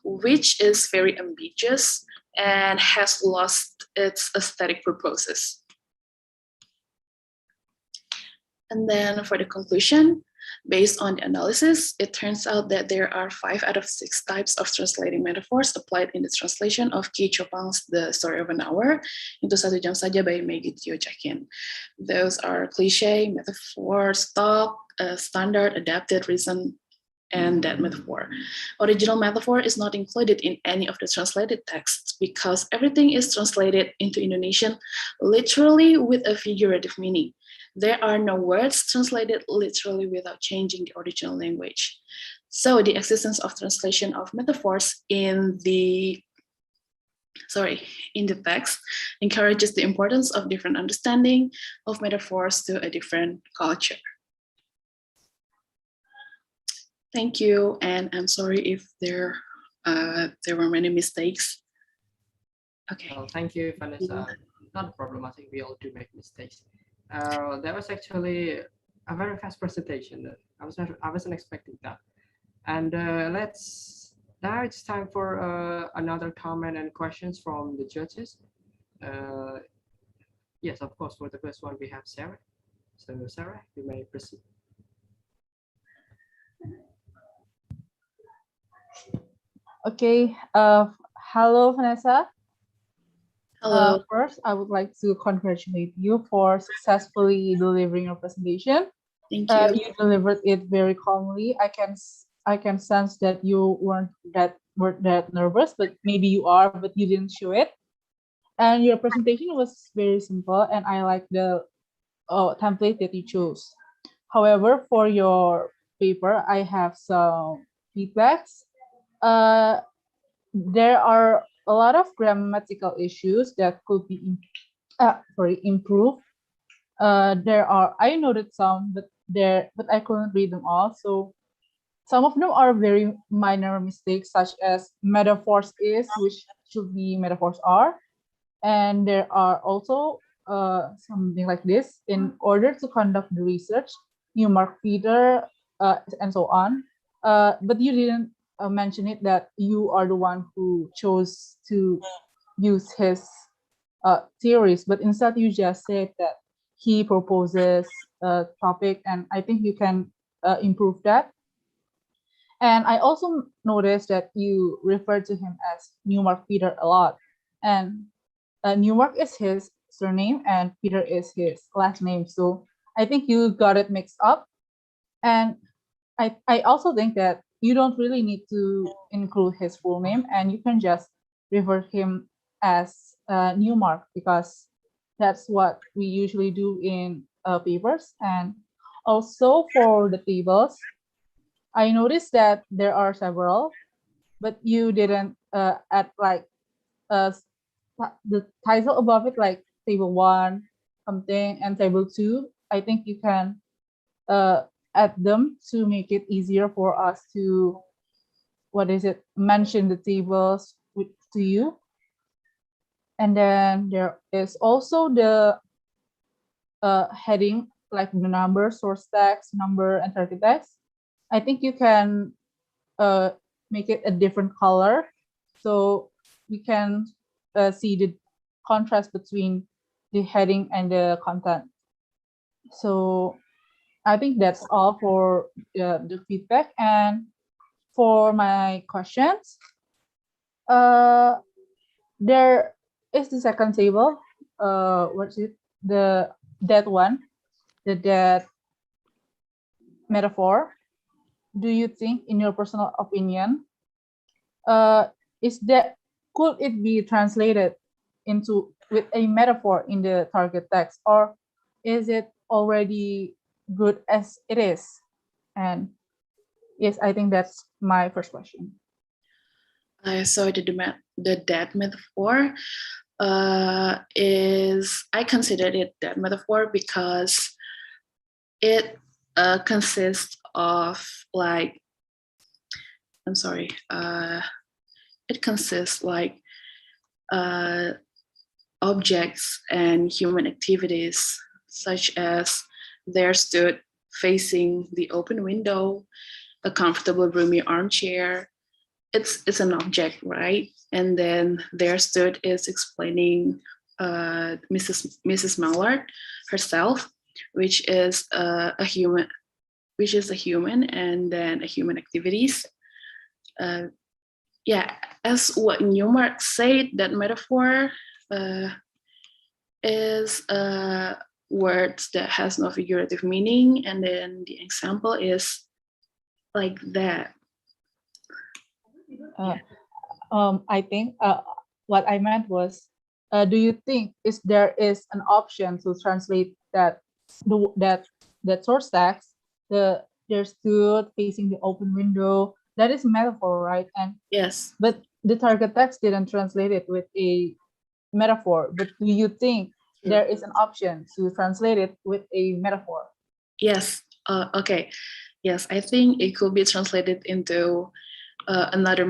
Speaker 5: which is very ambiguous and has lost its aesthetic purposes. And then for the conclusion, based on the analysis, it turns out that there are 5 out of 6 types of translating metaphors applied in the translation of Ki Chopang's The Story of an Hour into 1 Jam Saja by Maggie Teo Jakin. Those are cliche, metaphor, stock, standard, adapted, recent, and that metaphor. Original metaphor is not included in any of the translated texts because everything is translated into Indonesian literally with a figurative meaning. There are no words translated literally without changing the original language. So the existence of translation of metaphors in the text encourages the importance of different understanding of metaphors to a different culture. Thank you, and I'm sorry if there were many mistakes. Okay.
Speaker 1: Well, thank you, Vanessa. Not a problem. I think we all do make mistakes. That was actually a very fast presentation. I wasn't expecting that. And now it's time for another comment and questions from the judges. Yes, of course. For the first one, we have Sarah. So Sarah, you may proceed.
Speaker 3: Okay. Hello, Vanessa.
Speaker 5: Hello.
Speaker 3: First, I would like to congratulate you for successfully delivering your presentation.
Speaker 5: Thank you.
Speaker 3: You delivered it very calmly. I can sense that you weren't that nervous, but maybe you are, but you didn't show it. And your presentation was very simple, and I like the template that you chose. However, for your paper, I have some feedbacks. There are a lot of grammatical issues that could be improved. I noted some, but I couldn't read them all. So some of them are very minor mistakes, such as metaphors is, which should be metaphors are. And there are also something like this: in order to conduct the research, you mark Peter, and so on. But you didn't mention it that you are the one who chose to use his theories, but instead you just said that he proposes a topic, and I think you can improve that. And I also noticed that you refer to him as Newmark Peter a lot, and Newmark is his surname and Peter is his last name, so I think you got it mixed up. And I also think that you don't really need to include his full name, and you can just refer him as Newmark, because That's what we usually do in papers. And also for the tables, I noticed that there are several, but you didn't add like the title above it, like table 1 something and table 2. I think you can add them to make it easier for us to mention the tables to you. And then there is also the heading, like the number, source text, number, and target text. I think you can make it a different color so we can see the contrast between the heading and the content. So I think that's all for the feedback. And for my questions, there is the second table. What's it? That one, the that metaphor. Do you think, in your personal opinion, could it be translated into with a metaphor in the target text, or is it already good as it is? And yes, I think that's my first question.
Speaker 5: So the dead metaphor I considered it dead metaphor because it consists of like, it consists like objects and human activities, such as there stood facing the open window, a comfortable roomy armchair. It's an object, right? And then there stood is explaining Mrs. Mallard herself, which is a human, and then a human activities. Yeah, as what Newmark said, that metaphor is words that has no figurative meaning, and then the example is like that.
Speaker 3: I think what I meant was, do you think there is an option to translate that source text, there stood facing the open window, that is a metaphor, right? And
Speaker 5: yes,
Speaker 3: but the target text didn't translate it with a metaphor. But do you think there is an option to translate it with a metaphor?
Speaker 5: Yes. Okay. Yes, I think it could be translated into another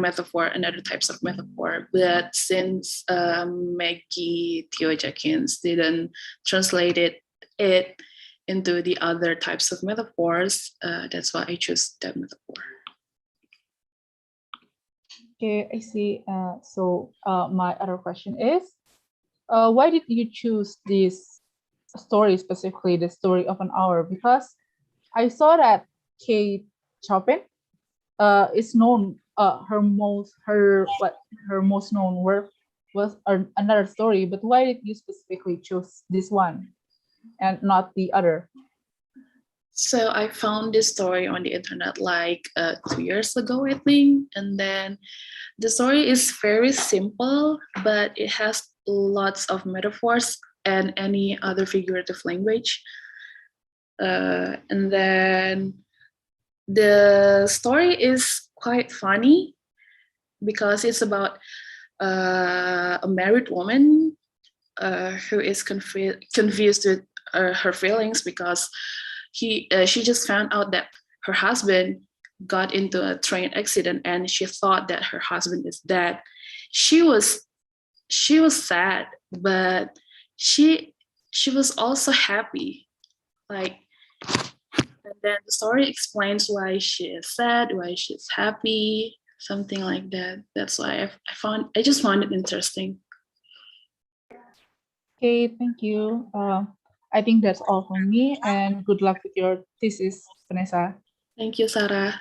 Speaker 5: types of metaphor. But since Maggie Theojakins didn't translate it into the other types of metaphors, that's why I chose that metaphor.
Speaker 3: Okay, I see. So my other question is, why did you choose this story, specifically the story of an hour? Because I saw that Kate Chopin is known, her most known work was another story. But why did you specifically choose this one and not the other?
Speaker 5: So I found this story on the internet like 2 years ago, I think. And then the story is very simple, but it has lots of metaphors and any other figurative language. And then the story is quite funny because it's about a married woman who is confused with her feelings because she just found out that her husband got into a train accident and she thought that her husband is dead. She was sad, but she was also happy. Like, and then the story explains why she is sad, why she's happy, something like that. That's why I just found it interesting.
Speaker 3: Okay, thank you. I think that's all from me, and good luck with your thesis, Vanessa.
Speaker 5: Thank you, Sarah.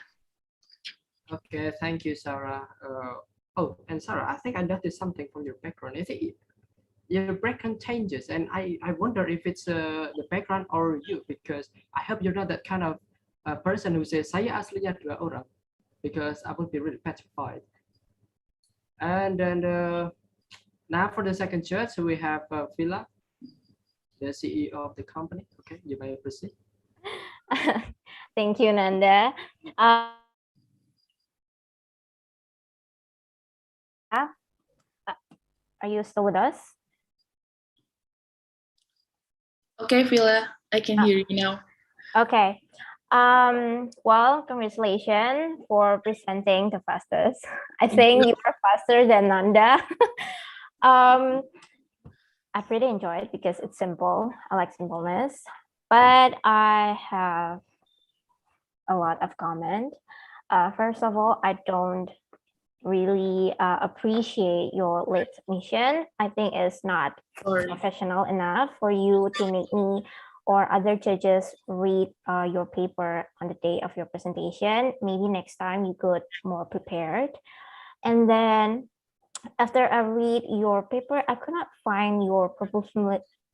Speaker 1: Okay, thank you, Sarah. Oh, and Sarah, I think I noticed something from your background. I think your background changes, and I wonder if it's the background or you, because I hope you're not that kind of person who says saya aslinya dua orang, because I would be really petrified. And then now for the second judge, we have Villa. the CEO of the company. Okay, you may proceed.
Speaker 4: Thank you, Nanda. Are you still with us?
Speaker 5: Okay, Vila, I can hear you now.
Speaker 4: Okay. Well, congratulations for presenting the fastest. I think you are faster than Nanda. I pretty enjoy it because it's simple. I like simpleness, but I have a lot of comment. First of all, I don't really appreciate your late submission. I think it's not professional enough for you to make me or other judges read your paper on the day of your presentation. Maybe next time you could more prepared. And then after I read your paper, I could not find your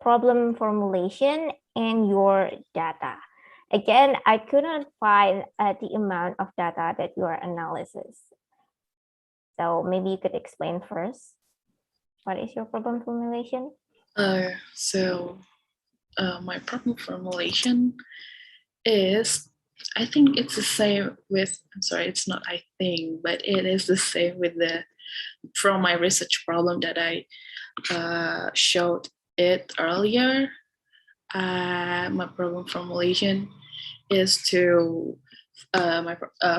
Speaker 4: problem formulation and your data. Again, I couldn't find the amount of data that your analysis. So maybe you could explain first. What is your problem formulation?
Speaker 5: My problem formulation is, I think it's the same with, I'm sorry, it's not I think, but it is the same with from my research problem that I showed it earlier. My problem formulation is to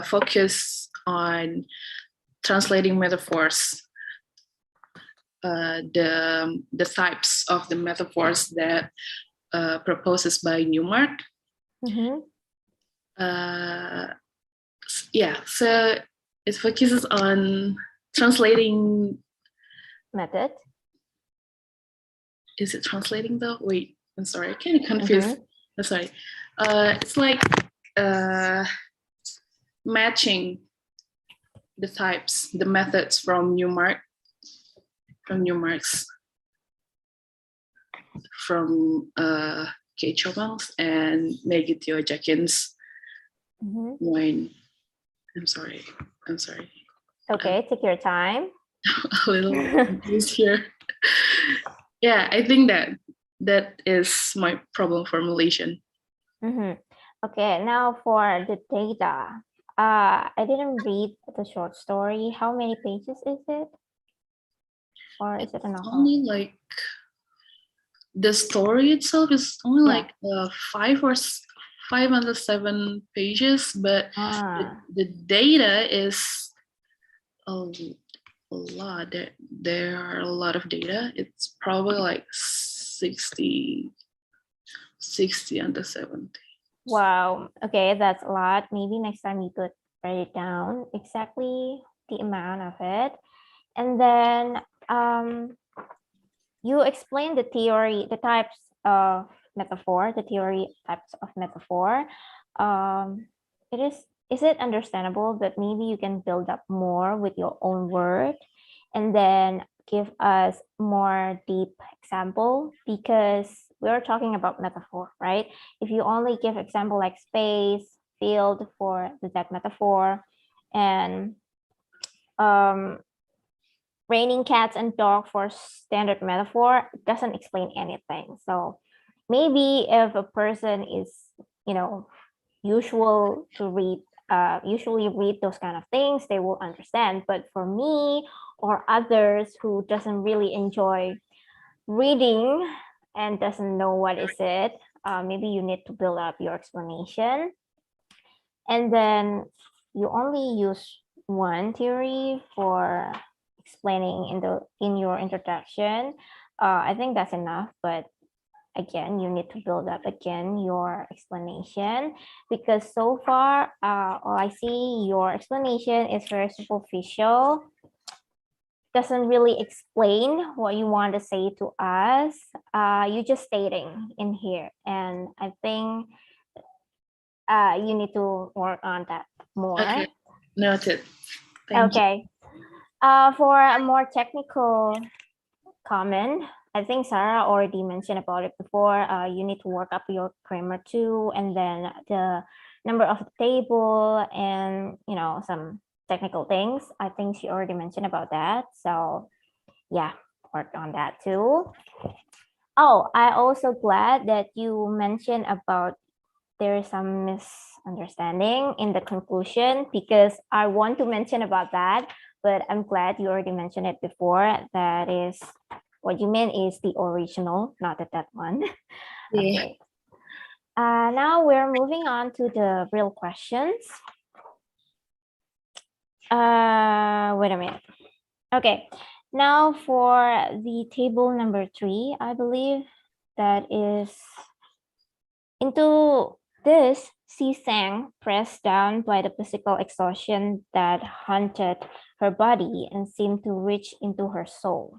Speaker 5: focus on translating metaphors, the types of the metaphors that proposes by Newmark.
Speaker 4: Mm-hmm.
Speaker 5: So it focuses on translating
Speaker 4: method.
Speaker 5: Is it translating though? Wait, I'm sorry, I kind of confused. I'm sorry. It's like matching the types, the methods from Newmark's, Kate Chopin's and Maggie Theo Jenkins' wine. I'm sorry.
Speaker 4: Okay, take your time.
Speaker 5: A little confused here. Yeah, I think that is my problem formulation.
Speaker 4: Okay, now for the data. I didn't read the short story. How many pages is it? Or is it a novel?
Speaker 5: Only like the story itself is only like 507 pages, but the data is a lot. There are a lot of data. It's probably like 60 under 70.
Speaker 4: Wow. Okay, that's a lot. Maybe next time you could write it down exactly the amount of it. And then you explained the theory, the types of metaphor, the theory types of metaphor. Is it understandable that maybe you can build up more with your own word and then give us more deep example, because we're talking about metaphor, right? If you only give example like space, field for that metaphor, and raining cats and dog for standard metaphor, it doesn't explain anything. So maybe if a person is, usually read those kind of things, they will understand. But for me or others who doesn't really enjoy reading and doesn't know what is it, maybe you need to build up your explanation. And then you only use one theory for explaining in your introduction. I think that's enough, but again, you need to build up again your explanation, because so far all I see, your explanation is very superficial, doesn't really explain what you want to say to us. You're just stating in here, and I think you need to work on that more.
Speaker 5: Okay, noted.
Speaker 4: Okay. For a more technical comment, I think Sarah already mentioned about it before. You need to work up your grammar too, and then the number of the table, and some technical things. I think she already mentioned about that. So yeah, work on that too. Oh, I also glad that you mentioned about there is some misunderstanding in the conclusion, because I want to mention about that, but I'm glad you already mentioned it before. That is what you meant is the original, not that one.
Speaker 5: Yeah.
Speaker 4: Okay. Now we're moving on to the real questions. Wait a minute. Okay. Now for the table number 3, I believe that is into this, she sang, pressed down by the physical exhaustion that haunted her body and seemed to reach into her soul.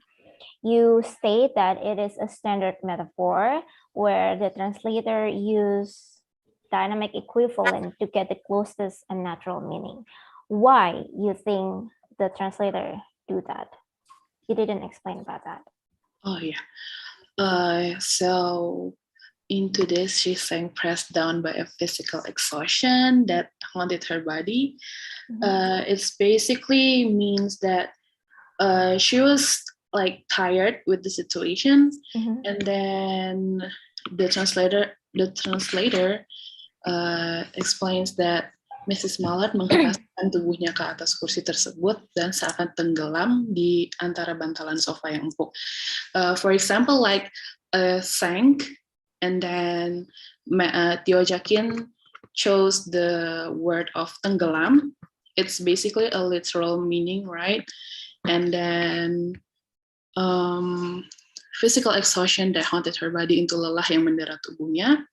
Speaker 4: You state that it is a standard metaphor where the translator used dynamic equivalent to get the closest and natural meaning. Why you think the translator do that? You didn't explain about that.
Speaker 5: Oh yeah. So into this, she sang pressed down by a physical exhaustion that haunted her body. It's basically means that she was like tired with the situation, and then the translator explains that Mrs. Mallard menghempaskan tubuhnya ke atas kursi tersebut dan seakan tenggelam di antara bantalan sofa yang empuk. For example, like sank, and then Tio Jakin chose the word of tenggelam. It's basically a literal meaning, right? And then physical exhaustion that haunted her body into lelah yang mendera tubuhnya.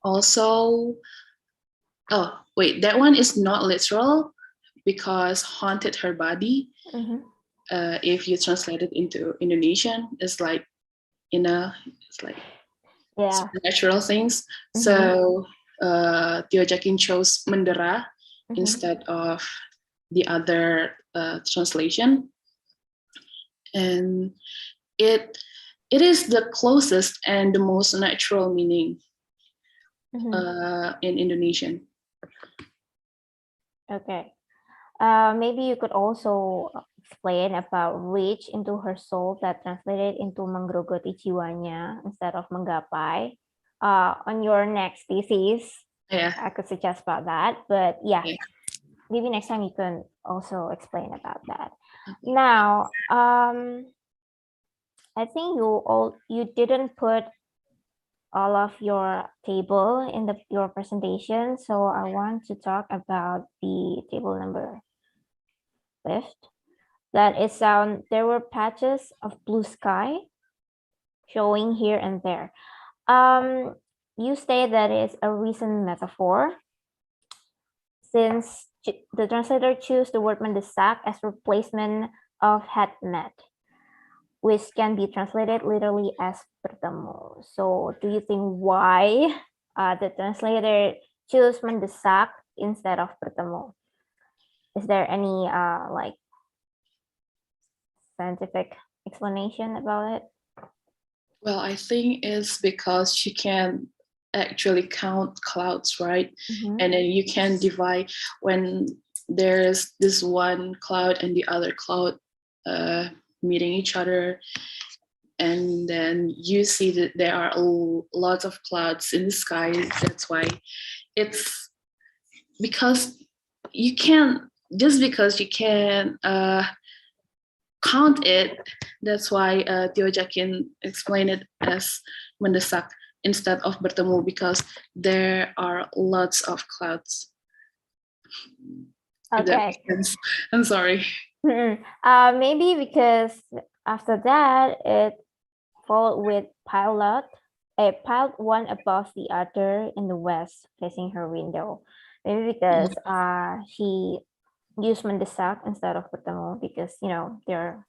Speaker 5: Also, oh wait, that one is not literal because haunted her body. If you translate it into Indonesian, it's like it's like supernatural things. So Tio Jakin chose mendera instead of the other translation, and it is the closest and the most natural meaning in Indonesian.
Speaker 4: Okay. Maybe you could also explain about reach into her soul that translated into menggerogoti jiwanya instead of menggapai. On your next thesis, I could suggest about that. But maybe next time you can also explain about that. Now, I think you didn't put all of your table in your presentation, so I want to talk about the table number 5. That is there were patches of blue sky showing here and there. You state that it's a recent metaphor since the translator chose the word mendesak as replacement of had met, which can be translated literally as bertemu. So do you think why the translator chose mendesak instead of bertemu? Is there any like scientific explanation about it?
Speaker 5: Well, I think it's because she can actually count clouds, right? And then you can divide when there's this one cloud and the other cloud meeting each other, and then you see that there are lots of clouds in the sky. That's why it's because you can count it. That's why Tio Jakin explained it as mendesak instead of bertemu, because there are lots of clouds.
Speaker 4: Okay.
Speaker 5: I'm sorry.
Speaker 4: Maybe because after that it followed with piled one above the other in the west facing her window. Maybe because she used mendesak instead of bertemu, because they're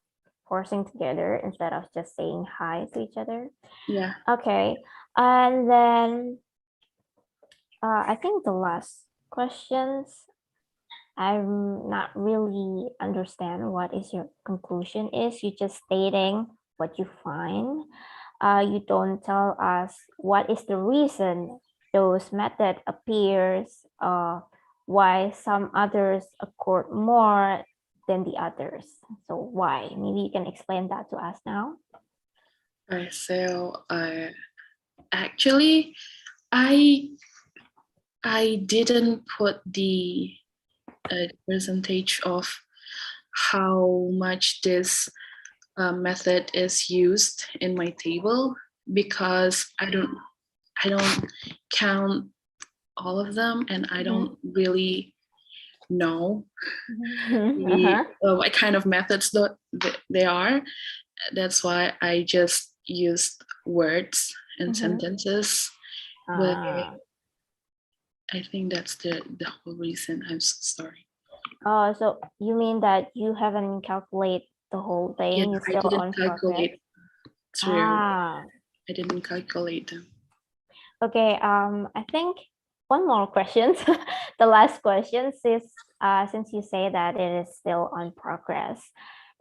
Speaker 4: forcing together instead of just saying hi to each other.
Speaker 5: Yeah.
Speaker 4: Okay. And then I think the last questions, I'm not really understand what is your conclusion is. You just stating what you find. You don't tell us what is the reason those method appears, why some others accord more than the others. So why? Maybe you can explain that to us now.
Speaker 5: Right, so actually, I didn't put the percentage of how much this method is used in my table because I don't count all of them, and I don't really know what kind of methods they are. That's why I just used words and sentences. But I think that's the whole reason. I'm so sorry.
Speaker 4: Oh, so you mean that you haven't calculated the whole thing?
Speaker 5: Yeah,
Speaker 4: You're
Speaker 5: I
Speaker 4: still
Speaker 5: didn't
Speaker 4: on
Speaker 5: calculate.
Speaker 4: progress?
Speaker 5: True.
Speaker 4: Ah,
Speaker 5: I didn't calculate them.
Speaker 4: okay. I think one more question. The last question, since you say that it is still on progress.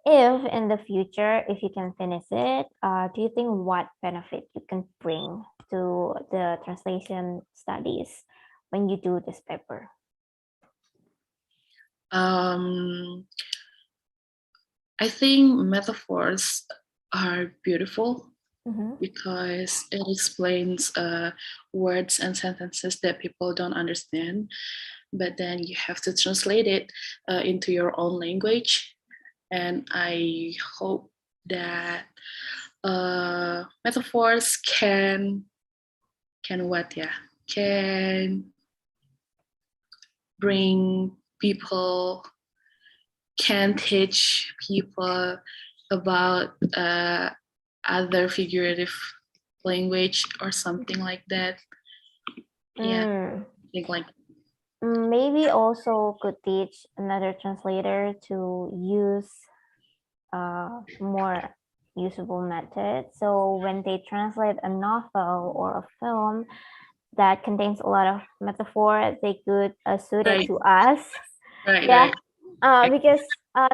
Speaker 4: If in the future, if you can finish it, do you think what benefit you can bring to the translation studies when you do this paper?
Speaker 5: I think metaphors are beautiful
Speaker 4: Mm-hmm.
Speaker 5: because it explains words and sentences that people don't understand, but then you have to translate it into your own language. And I hope that metaphors can what, yeah, can bring people, can teach people about other figurative language or something like that. Yeah, I think like
Speaker 4: Maybe also could teach another translator to use more usable method. So when they translate a novel or a film that contains a lot of metaphor, they could suit it to us.
Speaker 5: right.
Speaker 4: Because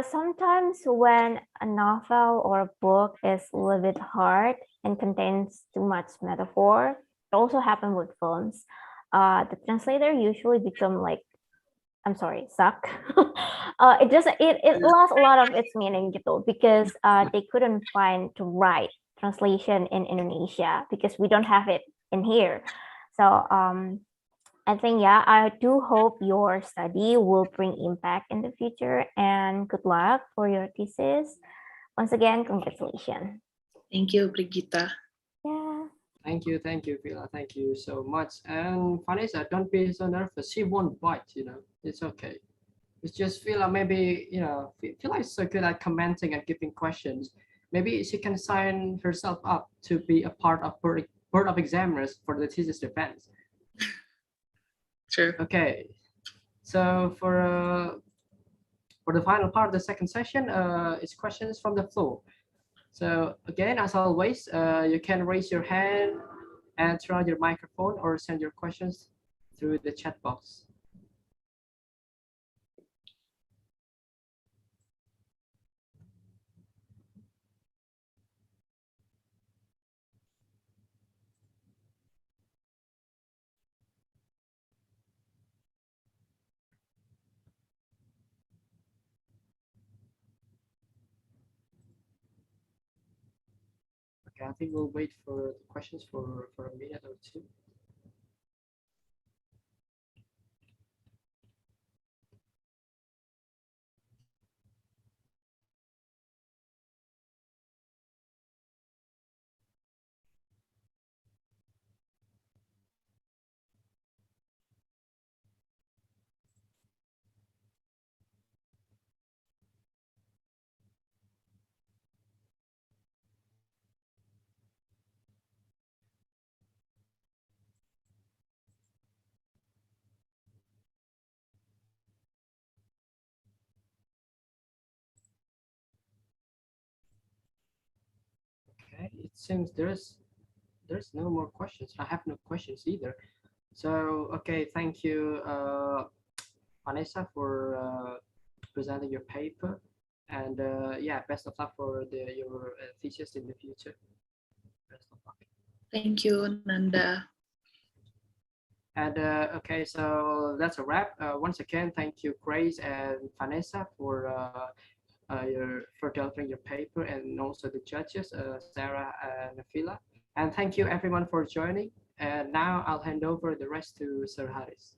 Speaker 4: sometimes when a novel or a book is a little bit hard and contains too much metaphor, it also happens with films. The translator usually become like, I'm sorry, suck. It lost a lot of its meaning gitu because they couldn't find the right translation in Indonesia because we don't have it in here. So I think, yeah, I do hope your study will bring impact in the future, and good luck for your thesis. Once again, congratulations.
Speaker 5: Thank you, Brigitta.
Speaker 4: Yeah.
Speaker 1: Thank you, Vila. Thank you so much. And Vanessa, don't be so nervous. She won't bite, It's okay. It's just Vila maybe, Vila is so good at commenting and giving questions. Maybe she can sign herself up to be a part of board of examiners for the thesis defense.
Speaker 5: True.
Speaker 1: Okay. So for the final part of the second session, it's questions from the floor. So again, as always, you can raise your hand and turn on your microphone or send your questions through the chat box. Okay, I think we'll wait for the questions for a minute or two. Okay, it seems there's no more questions. I have no questions either. So okay, thank you, Vanessa, for presenting your paper, and yeah, best of luck for your thesis in the future. Best of luck.
Speaker 5: Thank you, Nanda.
Speaker 1: And okay, so that's a wrap. Once again, thank you, Grace and Vanessa, for for delivering your paper, and also the judges, Sarah and Nafila. And thank you everyone for joining. And now I'll hand over the rest to Sir Haris.